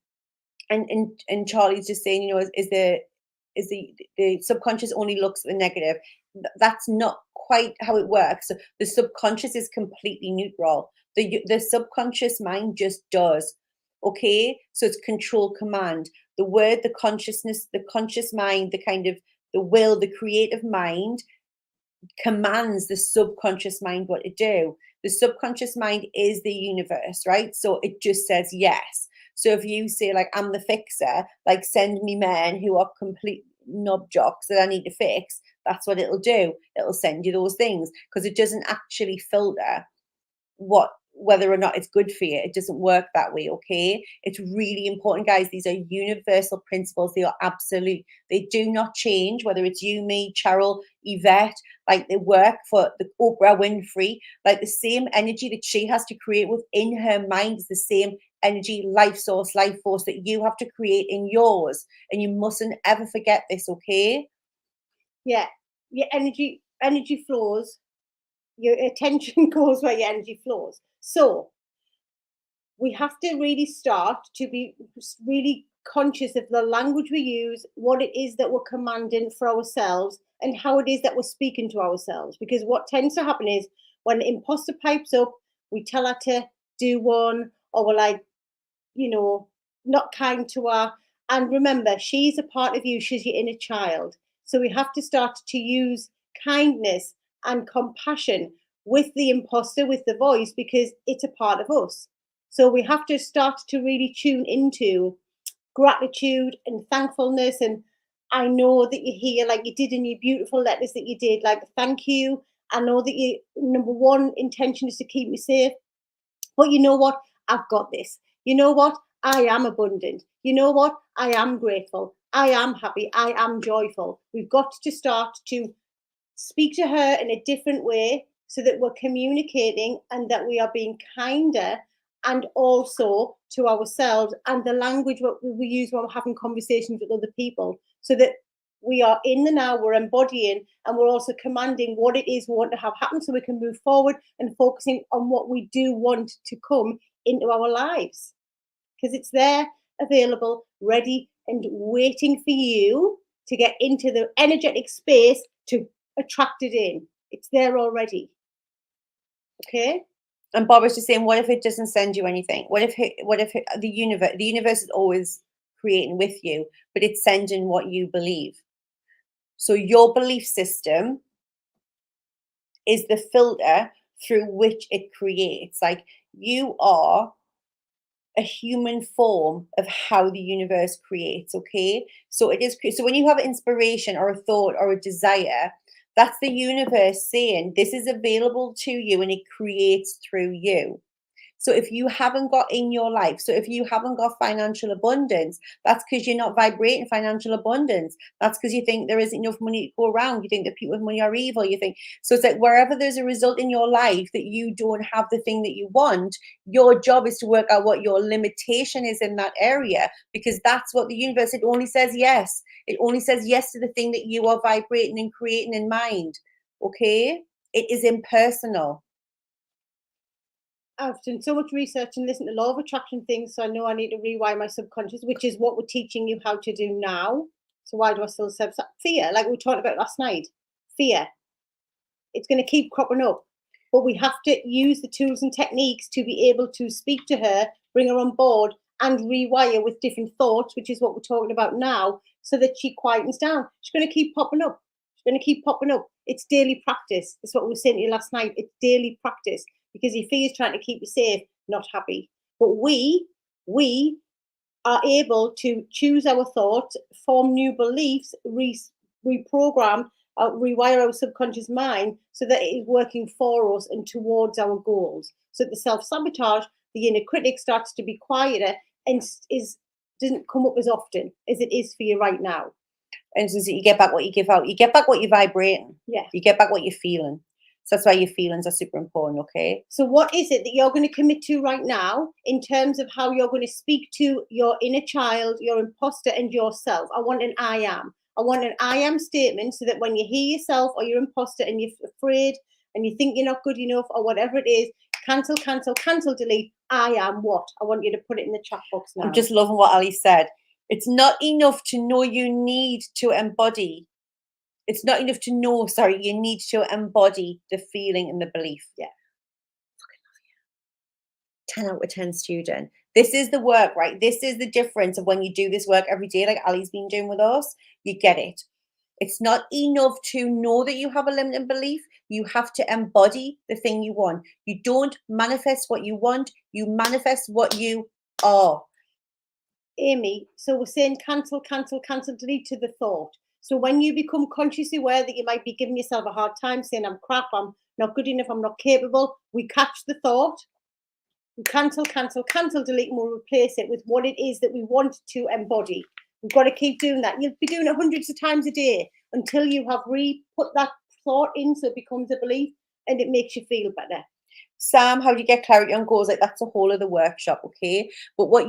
Speaker 1: Charlie's just saying, you know, is the subconscious only looks at the negative. That's not quite how it works. So the subconscious is completely neutral. The subconscious mind just does. Okay, so it's control command. The word, the consciousness, the conscious mind, the kind of the will, the creative mind commands the subconscious mind what to do. The subconscious mind is the universe, right? So it just says yes. So if you say, like, I'm the fixer, like, send me men who are complete knob jocks that I need to fix, that's what it'll do. It'll send you those things, because it doesn't actually filter whether or not it's good for you. It doesn't work that way, okay? It's really important, guys. These are universal principles. They are absolute. They do not change, whether it's you, me, Cheryl, Yvette. Like, they work for the Oprah Winfrey. Like, the same energy that she has to create within her mind is the same energy, life source, life force that you have to create in yours. And you mustn't ever forget this, okay?
Speaker 2: Yeah, your energy flows. Your attention goes where your energy flows. So we have to really start to be really conscious of the language we use, what it is that we're commanding for ourselves, and how it is that we're speaking to ourselves. Because what tends to happen is, when the imposter pipes up, we tell her to do one, or we're like, you know, not kind to her. And remember, she's a part of you. She's your inner child. So we have to start to use kindness and compassion with the imposter, with the voice, because it's a part of us. So we have to start to really tune into gratitude and thankfulness. And I know that you're here, like you did in your beautiful letters that you did, like thank you. I know that your number one intention is to keep me safe, but you know what? I've got this. You know what? I am abundant. You know what? I am grateful. I am happy. I am joyful. We've got to start to speak to her in a different way so that we're communicating and that we are being kinder, and also to ourselves, and the language what we use when we're having conversations with other people, so that we are in the now, we're embodying, and we're also commanding what it is we want to have happen, so we can move forward and focusing on what we do want to come into our lives, because it's there, available, ready and waiting for you to get into the energetic space to attract it in. It's there already. Okay.
Speaker 1: And Bob was just saying, what if it doesn't send you anything? What if the universe is always creating with you, but it's sending what you believe. So your belief system is the filter through which it creates. Like, you are a human form of how the universe creates. Okay, so it is. So when you have inspiration or a thought or a desire, that's the universe saying this is available to you, and it creates through you. So if you haven't got in your life, so if you haven't got financial abundance, that's because you're not vibrating financial abundance. That's because you think there isn't enough money to go around. You think that people with money are evil. You think, so it's like wherever there's a result in your life that you don't have the thing that you want, your job is to work out what your limitation is in that area, because that's what the universe, it only says yes. It only says yes to the thing that you are vibrating and creating in mind. Okay? It is impersonal.
Speaker 2: I've done so much research and listened to law of attraction things, so I know I need to rewire my subconscious, which is what we're teaching you how to do now. So why do I still have fear? Like we talked about last night, fear. It's going to keep cropping up, but we have to use the tools and techniques to be able to speak to her, bring her on board, and rewire with different thoughts, which is what we're talking about now, so that she quietens down. She's going to keep popping up. She's going to keep popping up. It's daily practice. That's what we were saying to you last night. It's daily practice, because your fear is trying to keep you safe, not happy. But we are able to choose our thoughts, form new beliefs, reprogram, rewire our subconscious mind so that it is working for us and towards our goals. So that the self-sabotage, the inner critic, starts to be quieter and doesn't come up as often as it is for you right now.
Speaker 1: And so you get back what you give out. You get back what you're vibrating.
Speaker 2: Yeah.
Speaker 1: You get back what you're feeling. So that's why your feelings are super important, okay?
Speaker 2: So what is it that you're going to commit to right now in terms of how you're going to speak to your inner child, your imposter, and yourself? I want an I am. I want an I am statement, so that when you hear yourself or your imposter and you're afraid and you think you're not good enough or whatever it is, cancel, delete. I am what? I want you to put it in the chat box now.
Speaker 1: I'm just loving what Ali said. It's not enough to know, you need to embody. It's not enough to know, you need to embody the feeling and the belief.
Speaker 2: Yeah.
Speaker 1: Fucking love you. 10 out of 10 student. This is the work, right? This is the difference of when you do this work every day, like Ali's been doing with us, you get it. It's not enough to know that you have a limiting belief. You have to embody the thing you want. You don't manifest what you want. You manifest what you are.
Speaker 2: Amy, so we're saying cancel, delete to the thought. So when you become consciously aware that you might be giving yourself a hard time, saying I'm crap, I'm not good enough, I'm not capable, we catch the thought, we cancel, delete, and we'll replace it with what it is that we want to embody. We've got to keep doing that. You'll be doing it hundreds of times a day until you have put that thought in, so it becomes a belief and it makes you feel better.
Speaker 1: Sam, how do you get clarity on goals? Like, that's a whole other workshop, okay? But what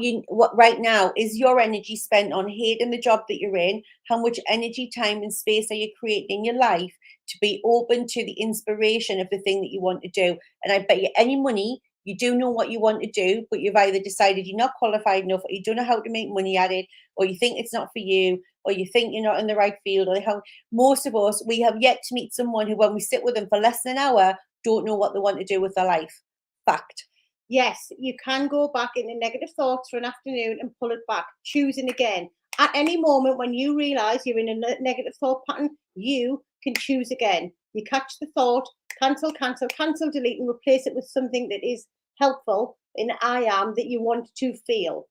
Speaker 1: right now is your energy spent on hating the job that you're in? How much energy, time, and space are you creating in your life to be open to the inspiration of the thing that you want to do? And I bet you any money you do know what you want to do, but you've either decided you're not qualified enough, or you don't know how to make money at it, or you think it's not for you, or you think you're not in the right field, or how most of us, we have yet to meet someone who, when we sit with them for less than an hour, don't know what they want to do with their life. Fact.
Speaker 2: Yes, you can go back into negative thoughts for an afternoon and pull it back, choosing again. At any moment when you realize you're in a negative thought pattern, you can choose again. You catch the thought, cancel, delete, and replace it with something that is helpful in I am that you want to feel.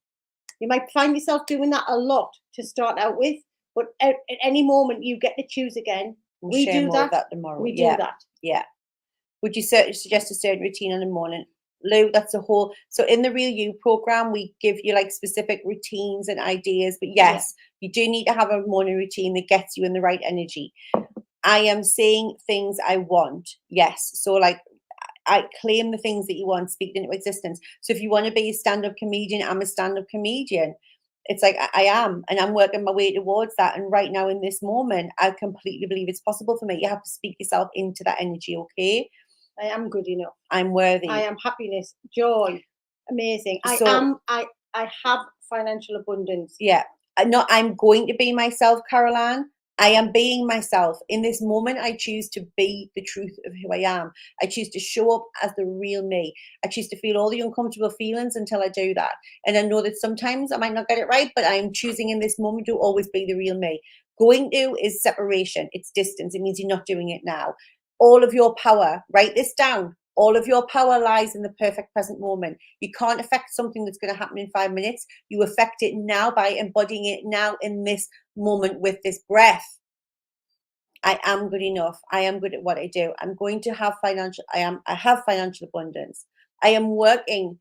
Speaker 2: You might find yourself doing that a lot to start out with, but at any moment you get to choose again.
Speaker 1: We'll share more of that tomorrow.
Speaker 2: We do that.
Speaker 1: Yeah. Would you suggest a certain routine in the morning? Lou, that's a whole. So in the Real You program, we give you like specific routines and ideas. But yes, you do need to have a morning routine that gets you in the right energy. I am saying things I want. Yes. So like I claim the things that you want, speak into existence. So if you want to be a stand-up comedian, I'm a stand-up comedian. It's like I am, and I'm working my way towards that. And right now in this moment, I completely believe it's possible for me. You have to speak yourself into that energy, okay?
Speaker 2: I am good enough.
Speaker 1: I'm worthy.
Speaker 2: I am happiness, joy, amazing. I have financial abundance.
Speaker 1: Yeah. I'm going to be myself, Caroline. I am being myself. In this moment, I choose to be the truth of who I am. I choose to show up as the real me. I choose to feel all the uncomfortable feelings until I do that. And I know that sometimes I might not get it right, but I'm choosing in this moment to always be the real me. Going to is separation. It's distance. It means you're not doing it now. All of your power, write this down. All of your power lies in the perfect present moment. You can't affect something that's going to happen in 5 minutes. You affect it now by embodying it now in this moment with this breath. I am good enough. I am good at what I do. I'm going to have I have financial abundance. I am working.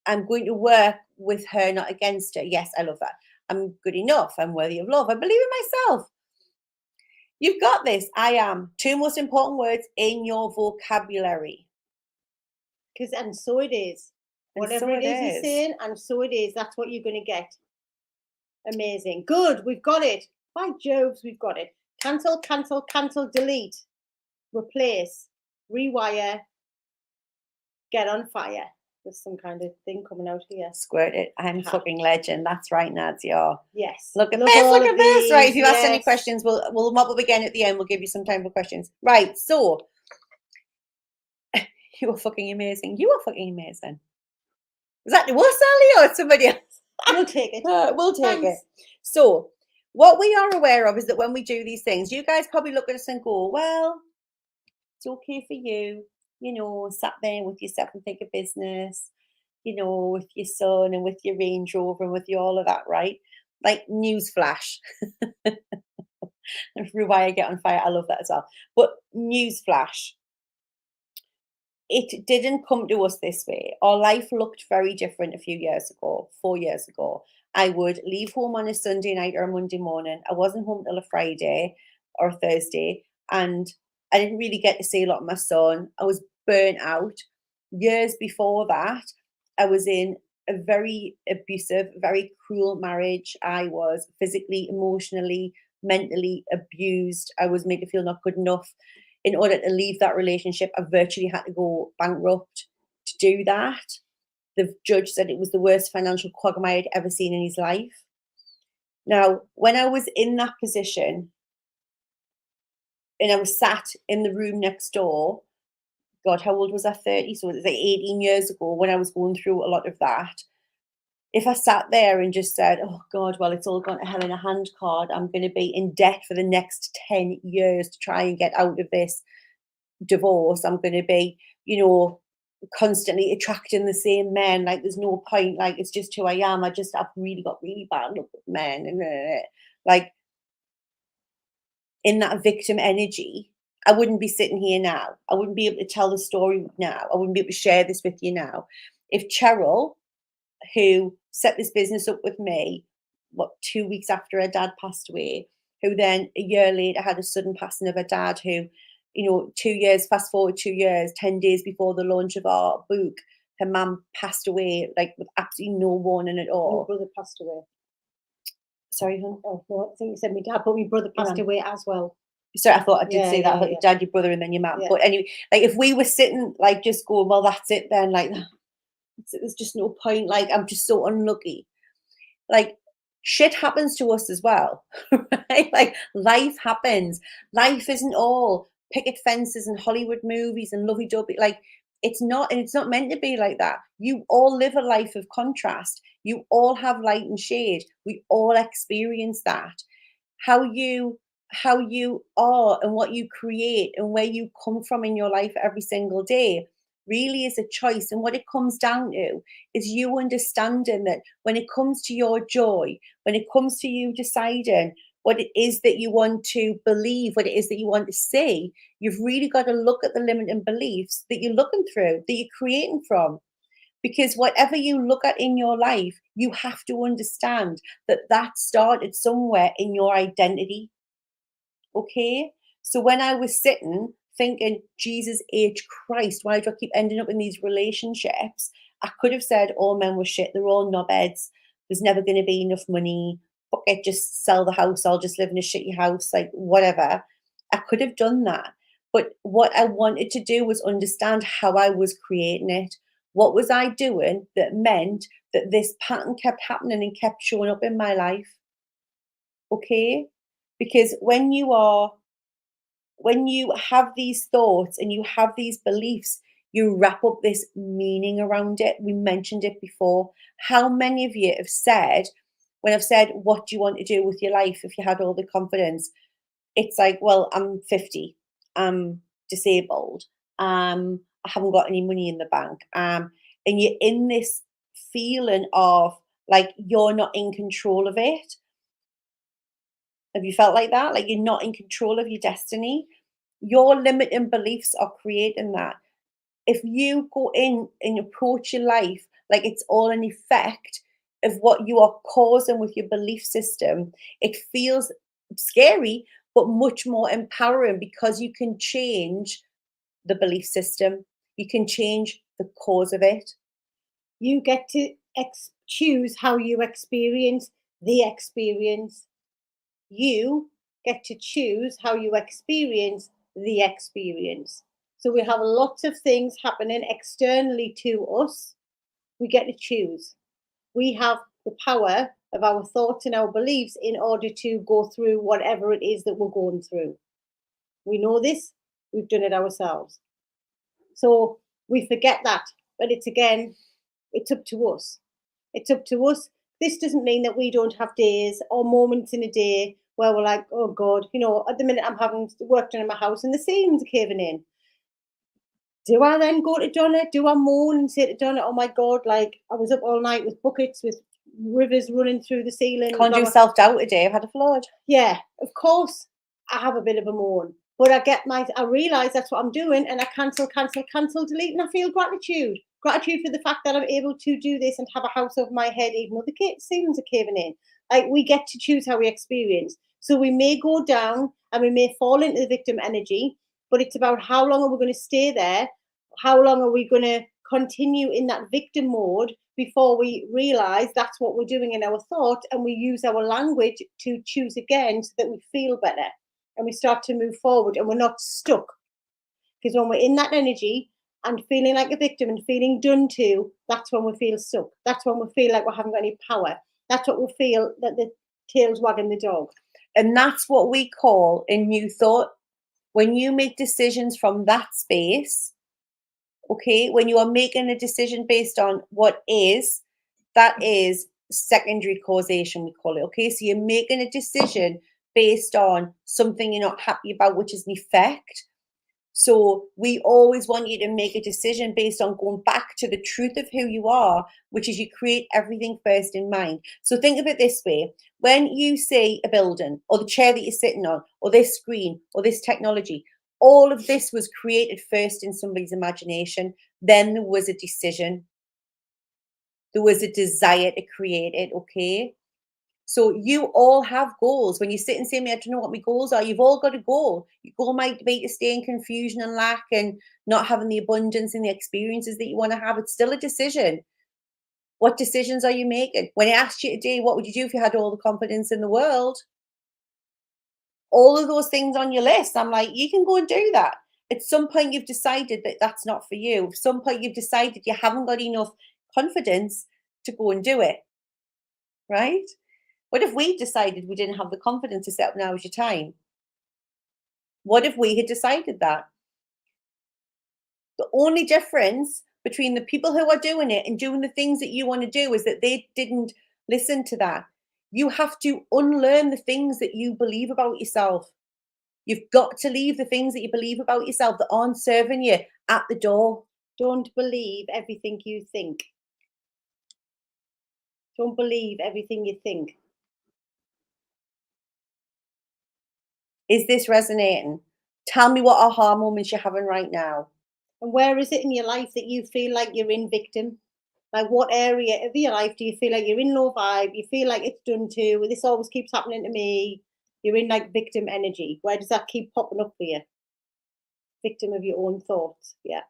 Speaker 1: I'm going to work with her, not against her. Yes, I love her. I'm good enough. I'm worthy of love. I believe in myself. You've got this. I am. 2 most important words in your vocabulary.
Speaker 2: And so it is. Whatever it is you're saying, and so it is. That's what you're going to get. Amazing. Good. We've got it. By Joves, we've got it. Cancel, delete, replace, rewire, get on fire. There's some kind of thing coming out here.
Speaker 1: Squirt it. I'm fucking legend. That's right, Nadia.
Speaker 2: Yes.
Speaker 1: Look at this. Look at this. Right. If you ask any questions, we'll mop up again at the end. We'll give you some time for questions. Right. So you are fucking amazing. You are fucking amazing. Is that us, Sally, or somebody else?
Speaker 2: We'll take it.
Speaker 1: We'll take it. So what we are aware of is that when we do these things, you guys probably look at us and go, well, it's okay for you, sat there with yourself and think of business, with your son and with your Range Rover and with all of that, right? Like newsflash. Why I get on fire, I love that as well. But newsflash. It didn't come to us this way. Our life looked very different a few years ago, 4 years ago. I would leave home on a Sunday night or a Monday morning. I wasn't home till a Friday or a Thursday. And I didn't really get to see a lot of my son. I was burnt out. Years before that, I was in a very abusive, very cruel marriage. I was physically, emotionally, mentally abused. I was made to feel not good enough. In order to leave that relationship, I virtually had to go bankrupt to do that. The judge said it was the worst financial quagmire I'd ever seen in his life. Now, when I was in that position and I was sat in the room next door, God, how old was I? 30? So it was like 18 years ago when I was going through a lot of that. If I sat there and just said, oh God, well, it's all gone to hell in a handcart. I'm going to be in debt for the next 10 years to try and get out of this divorce. I'm going to be, constantly attracting the same men. Like there's no point. Like it's just who I am. I've really got really bad luck with men. And like in that victim energy, I wouldn't be sitting here now. I wouldn't be able to tell the story now. I wouldn't be able to share this with you now. If Cheryl, who set this business up with me, 2 weeks after her dad passed away, who then a year later had a sudden passing of her dad, who, 2 years, fast forward 2 years, 10 days before the launch of our book, her mum passed away, like with absolutely no warning at all.
Speaker 2: My brother passed away.
Speaker 1: Sorry, hon?
Speaker 2: Oh, no, I think you said my dad, but my brother passed away as well.
Speaker 1: Sorry, I thought I did say that, your dad, your brother, and then your mum. Yeah. But anyway, like if we were sitting, like just going, well, that's it then, like there's just no point. Like I'm just so unlucky. Like shit happens to us as well, right? Like life happens. Life isn't all picket fences and Hollywood movies and lovey-dovey. Like It's not, and it's not meant to be like that. You all live a life of contrast. You all have light and shade. We all experience that. How you are and what you create and where you come from in your life every single day really is a choice. And what it comes down to is you understanding that when it comes to your joy, when it comes to you deciding what it is that you want to believe, what it is that you want to see, you've really got to look at the limiting beliefs that you're looking through, that you're creating from. Because whatever you look at in your life, you have to understand that that started somewhere in your identity. Okay. So when I was sitting thinking, Jesus H. Christ, why do I keep ending up in these relationships? I could have said all men were shit, they're all knobheads, there's never going to be enough money. Fuck it, just sell the house, I'll just live in a shitty house, like whatever. I could have done that. But what I wanted to do was understand how I was creating it. What was I doing that meant that this pattern kept happening and kept showing up in my life? Okay. Because when you have these thoughts and you have these beliefs, you wrap up this meaning around it. We mentioned it before. How many of you have said, when I've said, what do you want to do with your life if you had all the confidence? It's like, well, I'm 50, I'm disabled, I haven't got any money in the bank. And you're in this feeling of like you're not in control of it. Have you felt like that? Like you're not in control of your destiny? Your limiting beliefs are creating that. If you go in and approach your life like it's all an effect of what you are causing with your belief system, it feels scary, but much more empowering because you can change the belief system. You can change the cause of it.
Speaker 2: You get to choose how you experience the experience. You get to choose how you experience the experience. So we have lots of things happening externally to us. We get to choose. We have the power of our thoughts and our beliefs in order to go through whatever it is that we're going through. We know this, we've done it ourselves. So we forget that, but it's up to us. It's up to us. This doesn't mean that we don't have days or moments in a day where we're like, oh God, at the minute I'm having work done in my house and the ceilings are caving in. Do I then go to Donna? Do I moan and say to Donna, oh my God, like I was up all night with buckets, with rivers running through the ceiling?
Speaker 1: Can't do self-doubt today, I've had a flood.
Speaker 2: Yeah, of course I have a bit of a moan. But I realise that's what I'm doing and I cancel, delete, and I feel gratitude. Gratitude for the fact that I'm able to do this and have a house over my head, even though the ceilings are caving in. Like we get to choose how we experience. So we may go down and we may fall into the victim energy, but it's about how long are we going to stay there? How long are we going to continue in that victim mode before we realize that's what we're doing in our thought and we use our language to choose again so that we feel better and we start to move forward and we're not stuck. Because when we're in that energy and feeling like a victim and feeling done to, that's when we feel stuck. That's when we feel like we haven't got any power. That's what we feel, that the tail's wagging the dog.
Speaker 1: And that's what we call in New Thought. When you make decisions from that space, okay, when you are making a decision based on what is, that is secondary causation, we call it. Okay, so you're making a decision based on something you're not happy about, which is an effect. So we always want you to make a decision based on going back to the truth of who you are, which is you create everything first in mind. So think of it this way. When you see a building or the chair that you're sitting on or this screen or this technology, all of this was created first in somebody's imagination. Then there was a decision. There was a desire to create it, okay? So you all have goals. When you sit and say to me, I don't know what my goals are, you've all got a goal. Your goal might be to stay in confusion and lack and not having the abundance and the experiences that you want to have. It's still a decision. What decisions are you making? When I asked you today, what would you do if you had all the confidence in the world? All of those things on your list, I'm like, you can go and do that. At some point, you've decided that that's not for you. At some point, you've decided you haven't got enough confidence to go and do it, right? What if we decided we didn't have the confidence to set up now is your time? What if we had decided that? The only difference between the people who are doing it and doing the things that you want to do is that they didn't listen to that. You have to unlearn the things that you believe about yourself. You've got to leave the things that you believe about yourself that aren't serving you at the door.
Speaker 2: Don't believe everything you think. Don't believe everything you think.
Speaker 1: Is this resonating? Tell me what aha moments you're having right now.
Speaker 2: And where is it in your life that you feel like you're in victim? Like, what area of your life do you feel like you're in low vibe? You feel like it's done to, this always keeps happening to me. You're in like victim energy. Where does that keep popping up for you? Victim of your own thoughts. Yeah.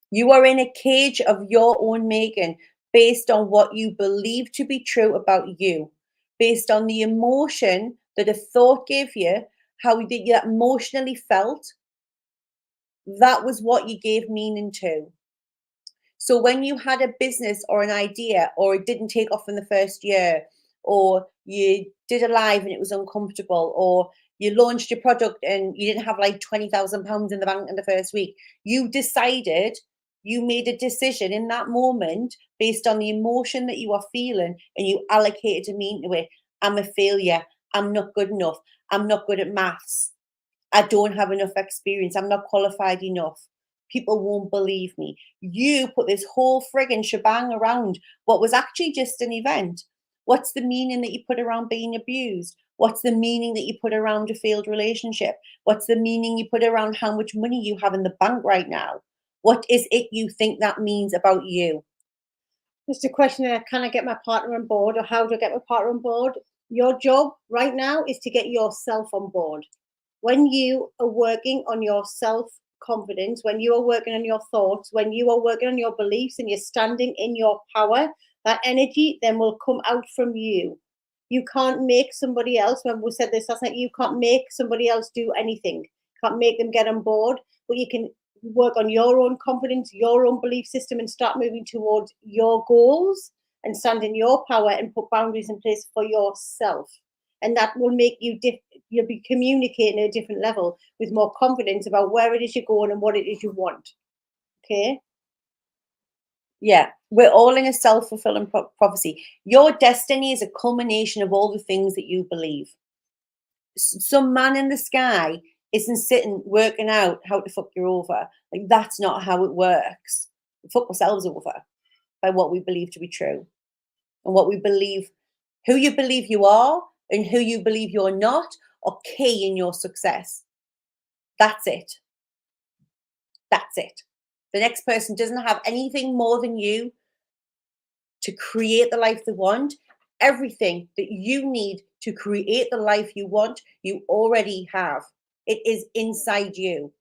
Speaker 1: You are in a cage of your own making based on what you believe to be true about you, based on the emotion that a thought gave you, how you emotionally felt. That was what you gave meaning to. So when you had a business or an idea, or it didn't take off in the first year, or you did a live and it was uncomfortable, or you launched your product and you didn't have like £20,000 in the bank in the first week, you decided, you made a decision in that moment based on the emotion that you are feeling, and you allocated a meaning to it. I'm a failure. I'm not good enough. I'm not good at maths. I don't have enough experience. I'm not qualified enough. People won't believe me. You put this whole frigging shebang around what was actually just an event. What's the meaning that you put around being abused? What's the meaning that you put around a failed relationship? What's the meaning you put around how much money you have in the bank right now? What is it you think that means about you?
Speaker 2: Just a question of, can I get my partner on board, or how do I get my partner on board? Your job right now is to get yourself on board. When you are working on your self confidence, when you are working on your thoughts, when you are working on your beliefs and you're standing in your power, that energy then will come out from you. You can't make somebody else, when we said this last night, you can't make somebody else do anything. Can't make them get on board, but you can work on your own confidence, your own belief system, and start moving towards your goals and stand in your power and put boundaries in place for yourself. And that will make you you'll be communicating at a different level with more confidence about where it is you're going and what it is you want. Okay.
Speaker 1: Yeah, we're all in a self-fulfilling prophecy. Your destiny is a culmination of all the things that you believe. Some man in the sky isn't sitting working out how to fuck you over. Like, that's not how it works. We fuck ourselves over by what we believe to be true, and what we believe, who you believe you are and who you believe you're not, are key in your success. That's it. That's it. The next person doesn't have anything more than you to create the life they want. Everything that you need to create the life you want, you already have. It is inside you.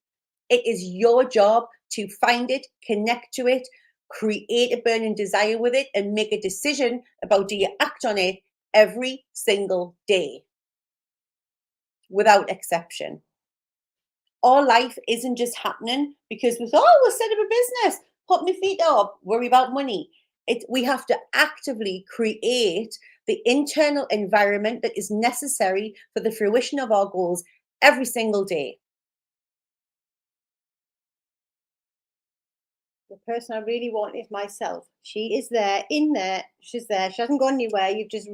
Speaker 1: It is your job to find it, connect to it, create a burning desire with it, and make a decision about, do you act on it every single day without exception. Our life isn't just happening because we thought, oh, we'll set up a business, put my feet up, worry about money. We have to actively create the internal environment that is necessary for the fruition of our goals every single day.
Speaker 2: The person I really want is myself. She is there, in there. She's there. She hasn't gone anywhere. You've just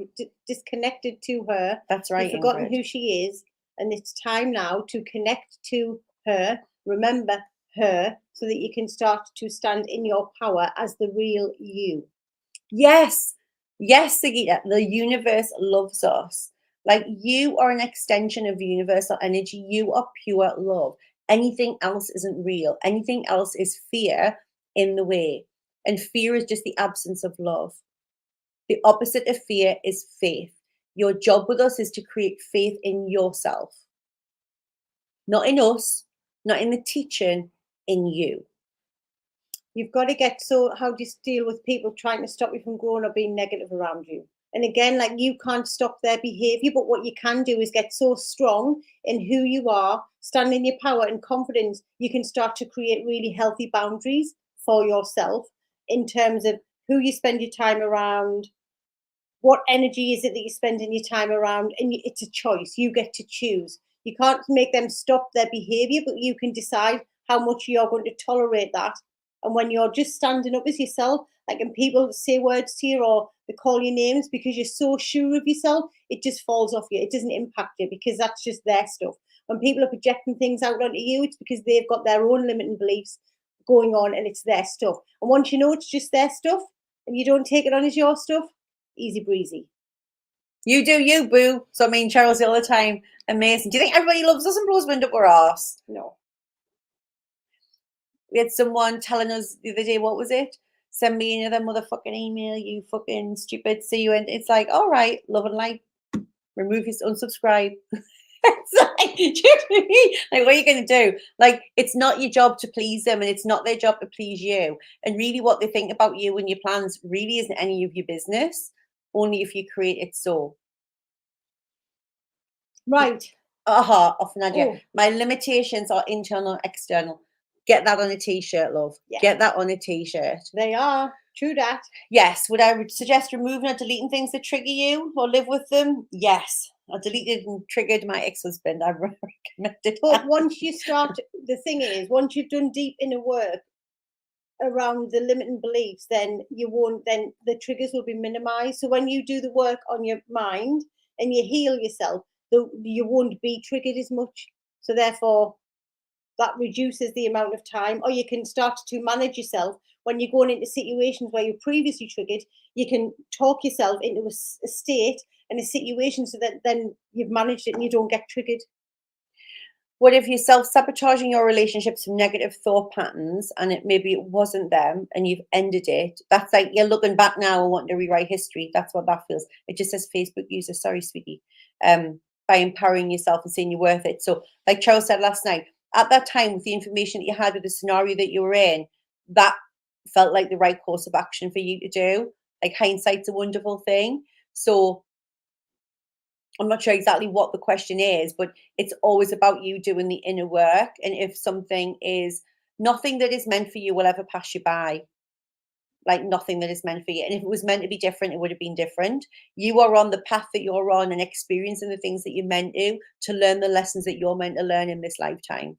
Speaker 2: disconnected to her.
Speaker 1: That's right.
Speaker 2: You've forgotten
Speaker 1: Ingrid.
Speaker 2: who she is. And it's time now to connect to her, remember her, so that you can start to stand in your power as the real you.
Speaker 1: Yes. Yes, Sagita, the universe loves us. Like, you are an extension of universal energy. You are pure love. Anything else isn't real. Anything else is fear in the way. And fear is just the absence of love. The opposite of fear is faith. Your job with us is to create faith in yourself. Not in us, not in the teaching, in you.
Speaker 2: You've got to get, so how do you deal with people trying to stop you from growing or being negative around you? And again, like, you can't stop their behavior, but what you can do is get so strong in who you are, stand in your power and confidence. You can start to create really healthy boundaries for yourself in terms of who you spend your time around, what energy is it that you're spending your time around, and it's a choice. You get to choose. You can't make them stop their behavior, but you can decide how much you're going to tolerate that And when you're just standing up as yourself, like, and people say words to you or they call you names because you're so sure of yourself, it just falls off you. It doesn't impact you because that's just their stuff. When people are projecting things out onto you, it's because they've got their own limiting beliefs going on and it's their stuff. And once you know it's just their stuff and you don't take it on as your stuff, easy breezy.
Speaker 1: You do you, boo. So I mean, Cheryl's all the time. Amazing. Do you think everybody loves us and blows wind up our arse?
Speaker 2: No.
Speaker 1: We had someone telling us the other day, what was it? Send me another motherfucking email, you fucking stupid. See you. And it's like, all right, love and light. Remove your unsubscribe. It's like, do you know what I mean? Like, what are you going to do? Like, it's not your job to please them and it's not their job to please you. And really what they think about you and your plans really isn't any of your business, only if you create it so.
Speaker 2: Right.
Speaker 1: Off Nadia.
Speaker 2: Oh.
Speaker 1: My limitations are internal, external. Get that on a t-shirt, love.
Speaker 2: Yeah.
Speaker 1: Get that on a t-shirt.
Speaker 2: They are. True that.
Speaker 1: Yes. Would I suggest removing or deleting things that trigger you or live with them? Yes. I deleted and triggered my ex-husband. I recommended.
Speaker 2: But once you start, the thing is, once you've done deep inner work around the limiting beliefs, then you won't, then the triggers will be minimized. So when you do the work on your mind and you heal yourself, you won't be triggered as much. So therefore, that reduces the amount of time. Or you can start to manage yourself when you're going into situations where you're previously triggered. You can talk yourself into a state and a situation so that then you've managed it and you don't get triggered.
Speaker 1: What if you're self-sabotaging your relationships from negative thought patterns and maybe it wasn't them and you've ended it? That's like you're looking back now and wanting to rewrite history. That's what that feels. It just says Facebook user. Sorry, sweetie. By empowering yourself and saying you're worth it. So like Charles said last night, at that time with the information that you had with the scenario that you were in, that felt like the right course of action for you to do. Like hindsight's a wonderful thing. So I'm not sure exactly what the question is, but it's always about you doing the inner work. And if something is nothing that is meant for you will ever pass you by, like nothing that is meant for you. And if it was meant to be different, it would have been different. You are on the path that you're on and experiencing the things that you're meant to learn the lessons that you're meant to learn in this lifetime.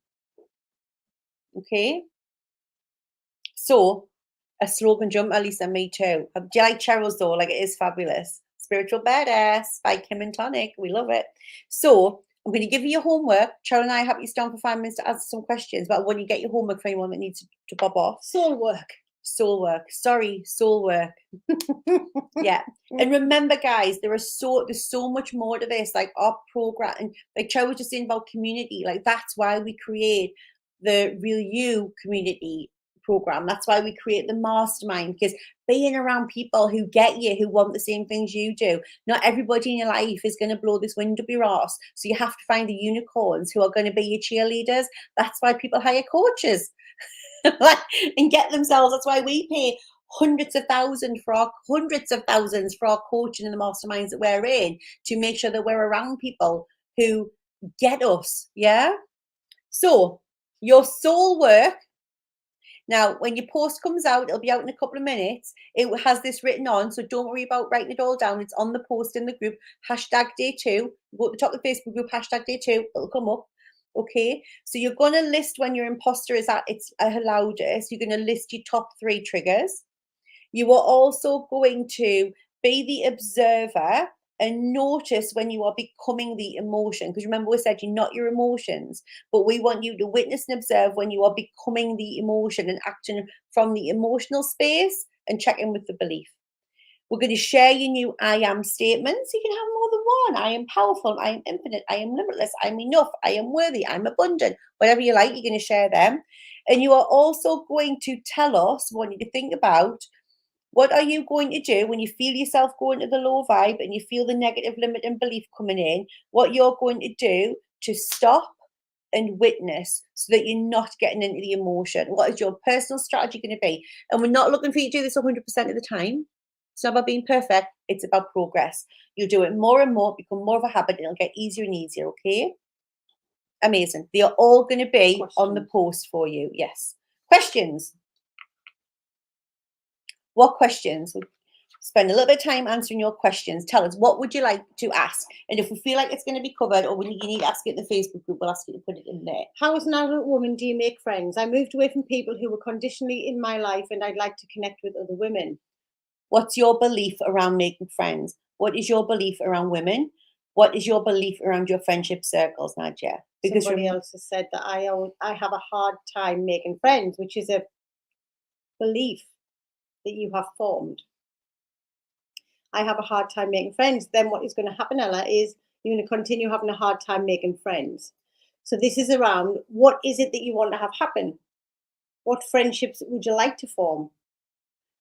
Speaker 1: Okay. So a slogan jump, Lisa, me too. Do you like Cheryl's though? Like it is fabulous. Spiritual Badass by Kim and Tonic. We love it. So I'm going to give you your homework. Cheryl and I have you stand for 5 minutes to answer some questions, but when you get your homework for anyone that needs to pop off.
Speaker 2: Soul work.
Speaker 1: Soul work. Sorry, soul work. Yeah. And remember, guys, there's so much more to this. Like our program, and like Cheryl was just saying about community. Like that's why we create the Real You community program. That's why we create the mastermind, because being around people who get you, who want the same things you do. Not everybody in your life is going to blow this wind up your ass. So you have to find the unicorns who are going to be your cheerleaders. That's why people hire coaches and get themselves. That's why we pay hundreds of thousands for our coaching in the masterminds that we're in, to make sure that we're around people who get us. Yeah. So your soul work. Now, when your post comes out, it'll be out in a couple of minutes. It has this written on, so don't worry about writing it all down. It's on the post in the group, #day2. Go to the top of the Facebook group, #day2. It'll come up. Okay, so you're going to list when your imposter is at its loudest. You're going to list your top 3 triggers. You are also going to be the observer and notice when you are becoming the emotion. Because remember, we said you're not your emotions, but we want you to witness and observe when you are becoming the emotion and acting from the emotional space and check in with the belief. We're going to share your new I am statements. You can have more than one. I am powerful. I am infinite. I am limitless. I am enough. I am worthy. I'm abundant. Whatever you like, you're going to share them. And you are also going to tell us, we want you to think about, what are you going to do when you feel yourself going to the low vibe and you feel the negative limiting belief coming in? What you're going to do to stop and witness so that you're not getting into the emotion. What is your personal strategy going to be? And we're not looking for you to do this 100% of the time. It's not about being perfect. It's about progress. You'll do it more and more, become more of a habit, and it'll get easier and easier, okay? Amazing. They are all going to be on the post for you. Yes. Questions? What questions? spend a little bit of time answering your questions. Tell us, what would you like to ask? And if we feel like it's going to be covered, or you need to ask it in the Facebook group, we'll ask you to put it in there.
Speaker 2: How, as an adult woman, do you make friends? I moved away from people who were conditionally in my life, and I'd like to connect with other women.
Speaker 1: What's your belief around making friends? What is your belief around women? What is your belief around your friendship circles, Nadia? Because
Speaker 2: Somebody else has said that I have a hard time making friends, which is a belief that you have formed. I have a hard time making friends. Then what is going to happen, Ella, is you're going to continue having a hard time making friends. So this is around, what is it that you want to have happen? What friendships would you like to form?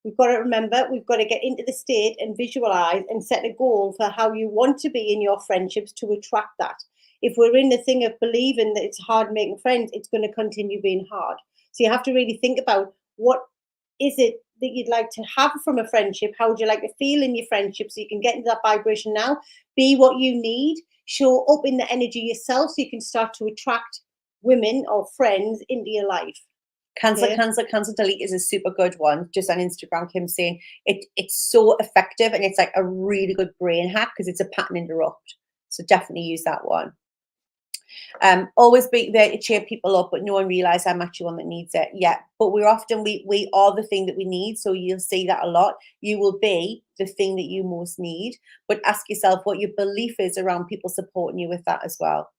Speaker 2: We've got to remember, we've got to get into the state and visualize and set a goal for how you want to be in your friendships to attract that. If we're in the thing of believing that it's hard making friends, it's going to continue being hard. So you have to really think about, what is it that you'd like to have from a friendship? How would you like to feel in your friendship, so you can get into that vibration now? Be what you need. Show up in the energy yourself, so you can start to attract women or friends into your life.
Speaker 1: Cancel,
Speaker 2: Yeah.
Speaker 1: cancel, delete is a super good one. Just on Instagram, Kim saying it's so effective, and it's like a really good brain hack because it's a pattern interrupt. So definitely use that one. Always be there to cheer people up, but no one realize how much you one that needs it. Yeah, but we're often we are the thing that we need. So you'll see that a lot. You will be the thing that you most need. But ask yourself what your belief is around people supporting you with that as well.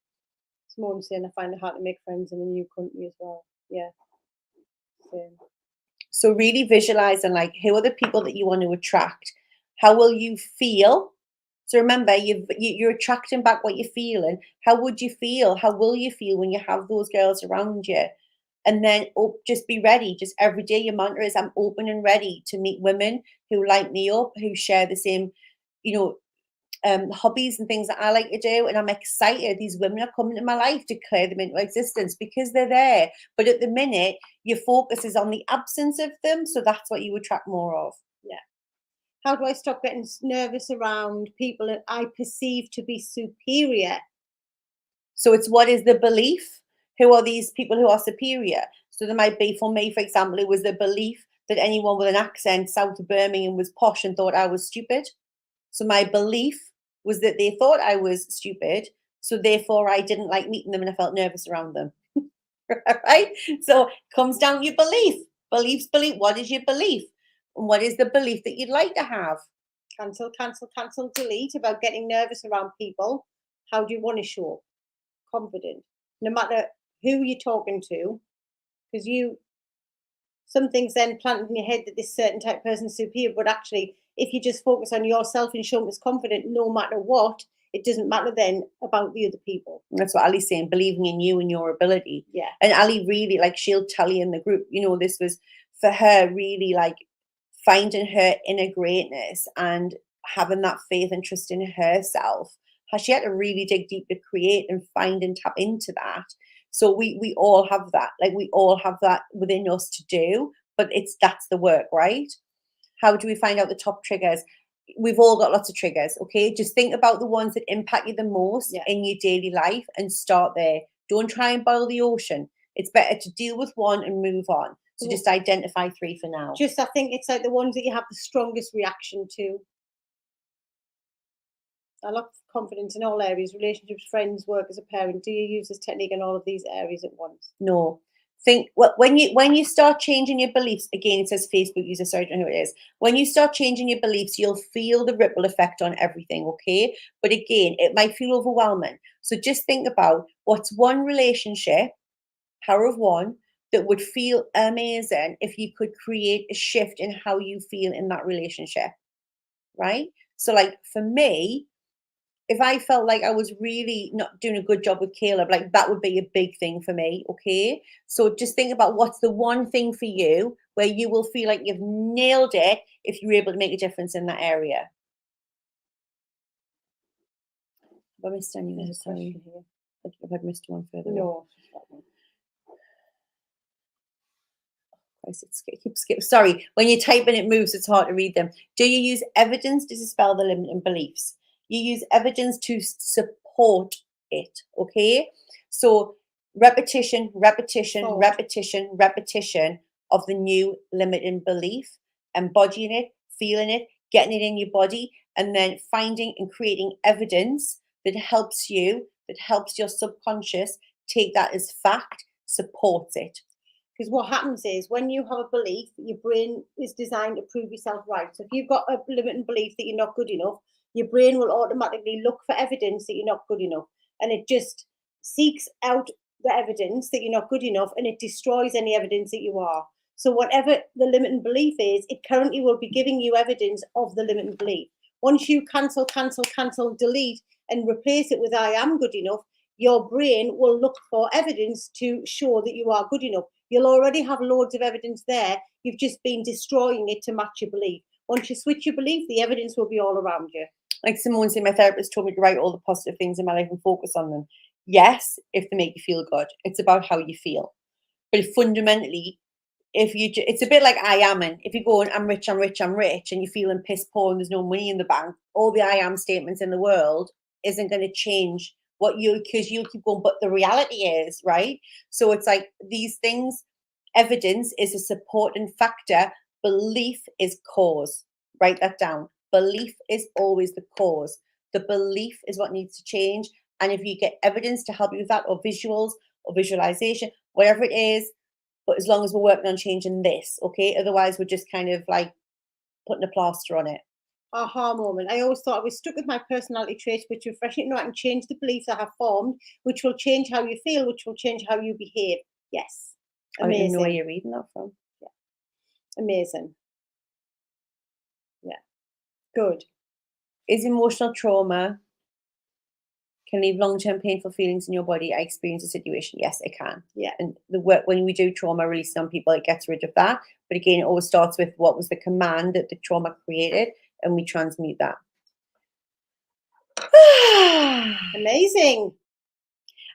Speaker 2: It's more saying, I find it hard to make friends in a new country as well. Yeah.
Speaker 1: So really visualize, and like, who are the people that you want to attract? How will you feel? So remember, you're attracting back what you're feeling. How would you feel? How will you feel when you have those girls around you? And then just be ready. Just every day, your mantra is, I'm open and ready to meet women who light me up, who share the same, hobbies and things that I like to do. And I'm excited. These women are coming into my life to declare them into existence because they're there. But at the minute, your focus is on the absence of them. So that's what you attract more of.
Speaker 2: Yeah. How do I stop getting nervous around people that I perceive to be superior?
Speaker 1: So it's, what is the belief? Who are these people who are superior? So there might be, for me, for example, it was the belief that anyone with an accent south of Birmingham was posh and thought I was stupid. So my belief was that they thought I was stupid. So therefore I didn't like meeting them and I felt nervous around them. Right? So it comes down to your belief. Beliefs, belief. What is your belief? And what is the belief that you'd like to have?
Speaker 2: Cancel, delete. About getting nervous around people. How do you want to show up? Confident. No matter who you're talking to, because some things then planted in your head that this certain type of person is superior, but actually, if you just focus on yourself and show up as confident, no matter what, it doesn't matter then about the other people.
Speaker 1: And that's what Ali's saying, believing in you and your ability.
Speaker 2: Yeah.
Speaker 1: And Ali really, like, she'll tell you in the group, this was for her really like finding her inner greatness and having that faith and trust in herself. How she had to really dig deep to create and find and tap into that. So we all have that. Like, we all have that within us to do, but that's the work, right? How do we find out the top triggers? We've all got lots of triggers, okay? Just think about the ones that impact you the most in your daily life and start there. Don't try and boil the ocean. It's better to deal with one and move on. So just identify 3 for now.
Speaker 2: I think it's like the ones that you have the strongest reaction to. I love confidence in all areas, relationships, friends, work, as a parent. Do you use this technique in all of these areas at once?
Speaker 1: No. Think, well, when you start changing your beliefs, again, it says Facebook user, sorry, I don't know who it is. When you start changing your beliefs, you'll feel the ripple effect on everything, okay? But again, it might feel overwhelming. So just think about, what's one relationship, power of one, that would feel amazing if you could create a shift in how you feel in that relationship, right? So like for me, if I felt like I was really not doing a good job with Caleb, like that would be a big thing for me, okay? So just think about, what's the one thing for you where you will feel like you've nailed it if you're able to make a difference in that area. Have I missed anything? Sorry. If I've missed one further.
Speaker 2: No.
Speaker 1: Sorry, when you type and it moves, it's hard to read them. Do you use evidence to dispel the limiting beliefs? You use evidence to support it, okay? So repetition of the new limiting belief, embodying it, feeling it, getting it in your body, and then finding and creating evidence that helps you, that helps your subconscious take that as fact, supports it.
Speaker 2: Because what happens is when you have a belief, your brain is designed to prove yourself right. So if you've got a limiting belief that you're not good enough, your brain will automatically look for evidence that you're not good enough. And it just seeks out the evidence that you're not good enough, and it destroys any evidence that you are. So whatever the limiting belief is, it currently will be giving you evidence of the limiting belief. Once you cancel, delete, and replace it with I am good enough, your brain will look for evidence to show that you are good enough. You'll already have loads of evidence there. You've just been destroying it to match your belief. Once you switch your belief, the evidence will be all around you.
Speaker 1: Like Simone said, my therapist told me to write all the positive things in my life and focus on them. Yes, if they make you feel good. It's about how you feel. But fundamentally, it's a bit like I am, and if you're going, I'm rich, and you're feeling piss poor and there's no money in the bank, all the I am statements in the world isn't going to change because you'll keep going. But the reality is, right? So it's like these things, evidence is a supporting factor, belief is cause. Write that down. Belief is always the cause. The belief is what needs to change. And if you get evidence to help you with that, or visuals or visualization, whatever it is, but as long as we're working on changing this, okay? Otherwise, we're just kind of like putting a plaster on it.
Speaker 2: Aha moment. I always thought I was stuck with my personality traits, which refreshing. No, I can change the beliefs I have formed, which will change how you feel, which will change how you behave. Yes.
Speaker 1: I don't even know where
Speaker 2: Amazing.
Speaker 1: you're reading that from.
Speaker 2: Amazing. Yeah. Good.
Speaker 1: Is emotional trauma can leave long-term painful feelings in your body? I experienced a situation. Yes, it can.
Speaker 2: Yeah.
Speaker 1: And the work when we do trauma release on people, it gets rid of that. But again, it always starts with what was the command that the trauma created, and we transmute that.
Speaker 2: Amazing.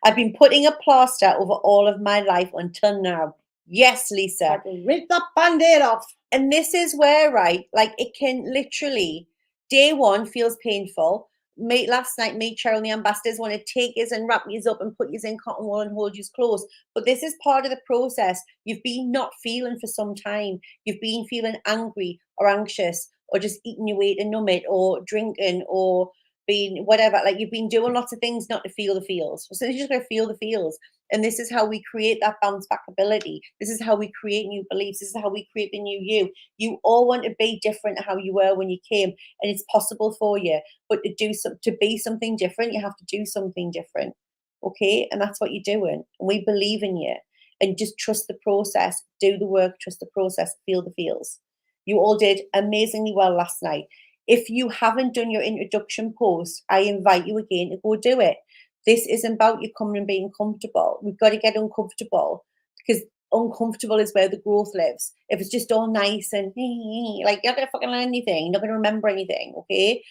Speaker 1: I've been putting a plaster over all of my life until now. Yes, Lisa.
Speaker 2: I can rip that band-aid off.
Speaker 1: And this is where, right, like it can literally, day one feels painful. Last night, me, Cheryl, and the ambassadors want to take us and wrap you up and put you in cotton wool and hold you close. But this is part of the process. You've been not feeling for some time. You've been feeling angry or anxious or just eating your weight and numb it or drinking or being whatever. Like you've been doing lots of things not to feel the feels. So you're just going to feel the feels. And this is how we create that bounce back ability. This is how we create new beliefs. This is how we create the new you. You all want to be different to how you were when you came, and it's possible for you. But to be something different, you have to do something different. Okay? And that's what you're doing. And we believe in you. And just trust the process. Do the work, trust the process, feel the feels. You all did amazingly well last night. If you haven't done your introduction post, I invite you again to go do it. This isn't about you coming and being comfortable. We've got to get uncomfortable, because uncomfortable is where the growth lives. If it's just all nice and like you're not gonna fucking learn anything, you're not gonna remember anything, okay?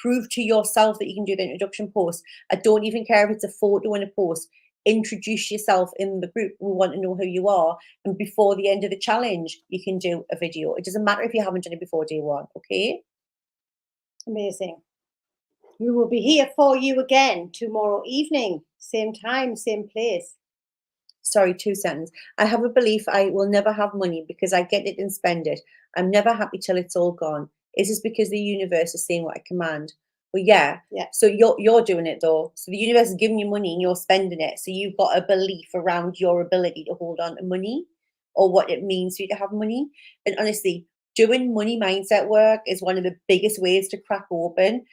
Speaker 1: Prove to yourself that you can do the introduction post. I don't even care if it's a photo in a post. Introduce yourself in the group. We want to know who you are. And before the end of the challenge, you can do a video. It doesn't matter if you haven't done it before day one, okay?
Speaker 2: Amazing. We will be here for you again tomorrow evening, same time, same place.
Speaker 1: Sorry, 2 sentences. I have a belief I will never have money because I get it and spend it. I'm never happy till it's all gone. Is this because the universe is saying what I command? Well, yeah. So you're doing it though. So the universe is giving you money and you're spending it. So you've got a belief around your ability to hold on to money or what it means for you to have money. And honestly, doing money mindset work is one of the biggest ways to crack open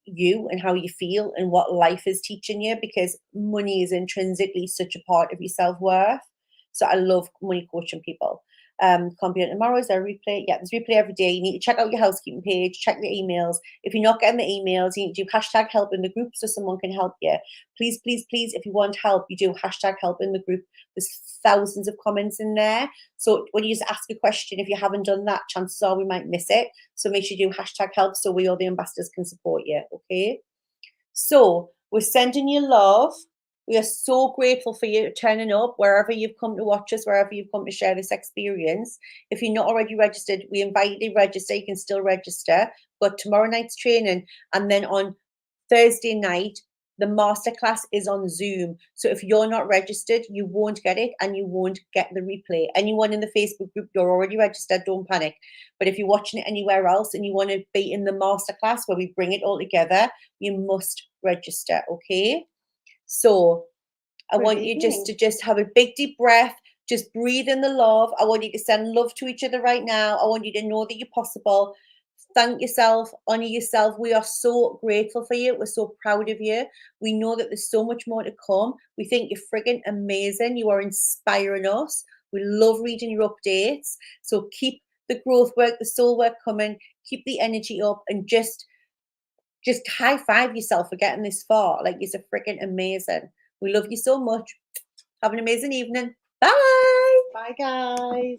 Speaker 1: you and how you feel and what life is teaching you, because money is intrinsically such a part of your self-worth. So I love money coaching people. Can't be on tomorrow. Is there a replay? Yeah, there's replay every day. You need to check out your housekeeping page, check your emails. If you're not getting the emails, you need to do hashtag help in the group so someone can help you. Please, please, please, if you want help, you do hashtag help in the group. There's thousands of comments in there. So when you just ask a question, if you haven't done that, chances are we might miss it. So make sure you do hashtag help so we, all the ambassadors, can support you. Okay. So we're sending you love. We are so grateful for you turning up wherever you've come to watch us, wherever you've come to share this experience. If you're not already registered, we invite you to register. You can still register. But tomorrow night's training, and then on Thursday night, The masterclass is on Zoom. So if you're not registered, you won't get it and you won't get the replay. Anyone in the Facebook group, you're already registered, don't panic. But if you're watching it anywhere else and you want to be in the masterclass where we bring it all together, you must register, okay? So I
Speaker 2: Good
Speaker 1: want you just
Speaker 2: evening.
Speaker 1: to just have a big deep breath, just breathe in the love. I want you to send love to each other right now. I want you to know that you're possible. Thank yourself, honor yourself. We are so grateful for you. We're so proud of you. We know that there's so much more to come. We think you're frigging amazing. You are inspiring us. We love reading your updates. So keep the growth work, the soul work coming. Keep the energy up and just high five yourself for getting this far. Like, you're freaking amazing. We love you so much. Have an amazing evening. Bye.
Speaker 2: Bye, guys.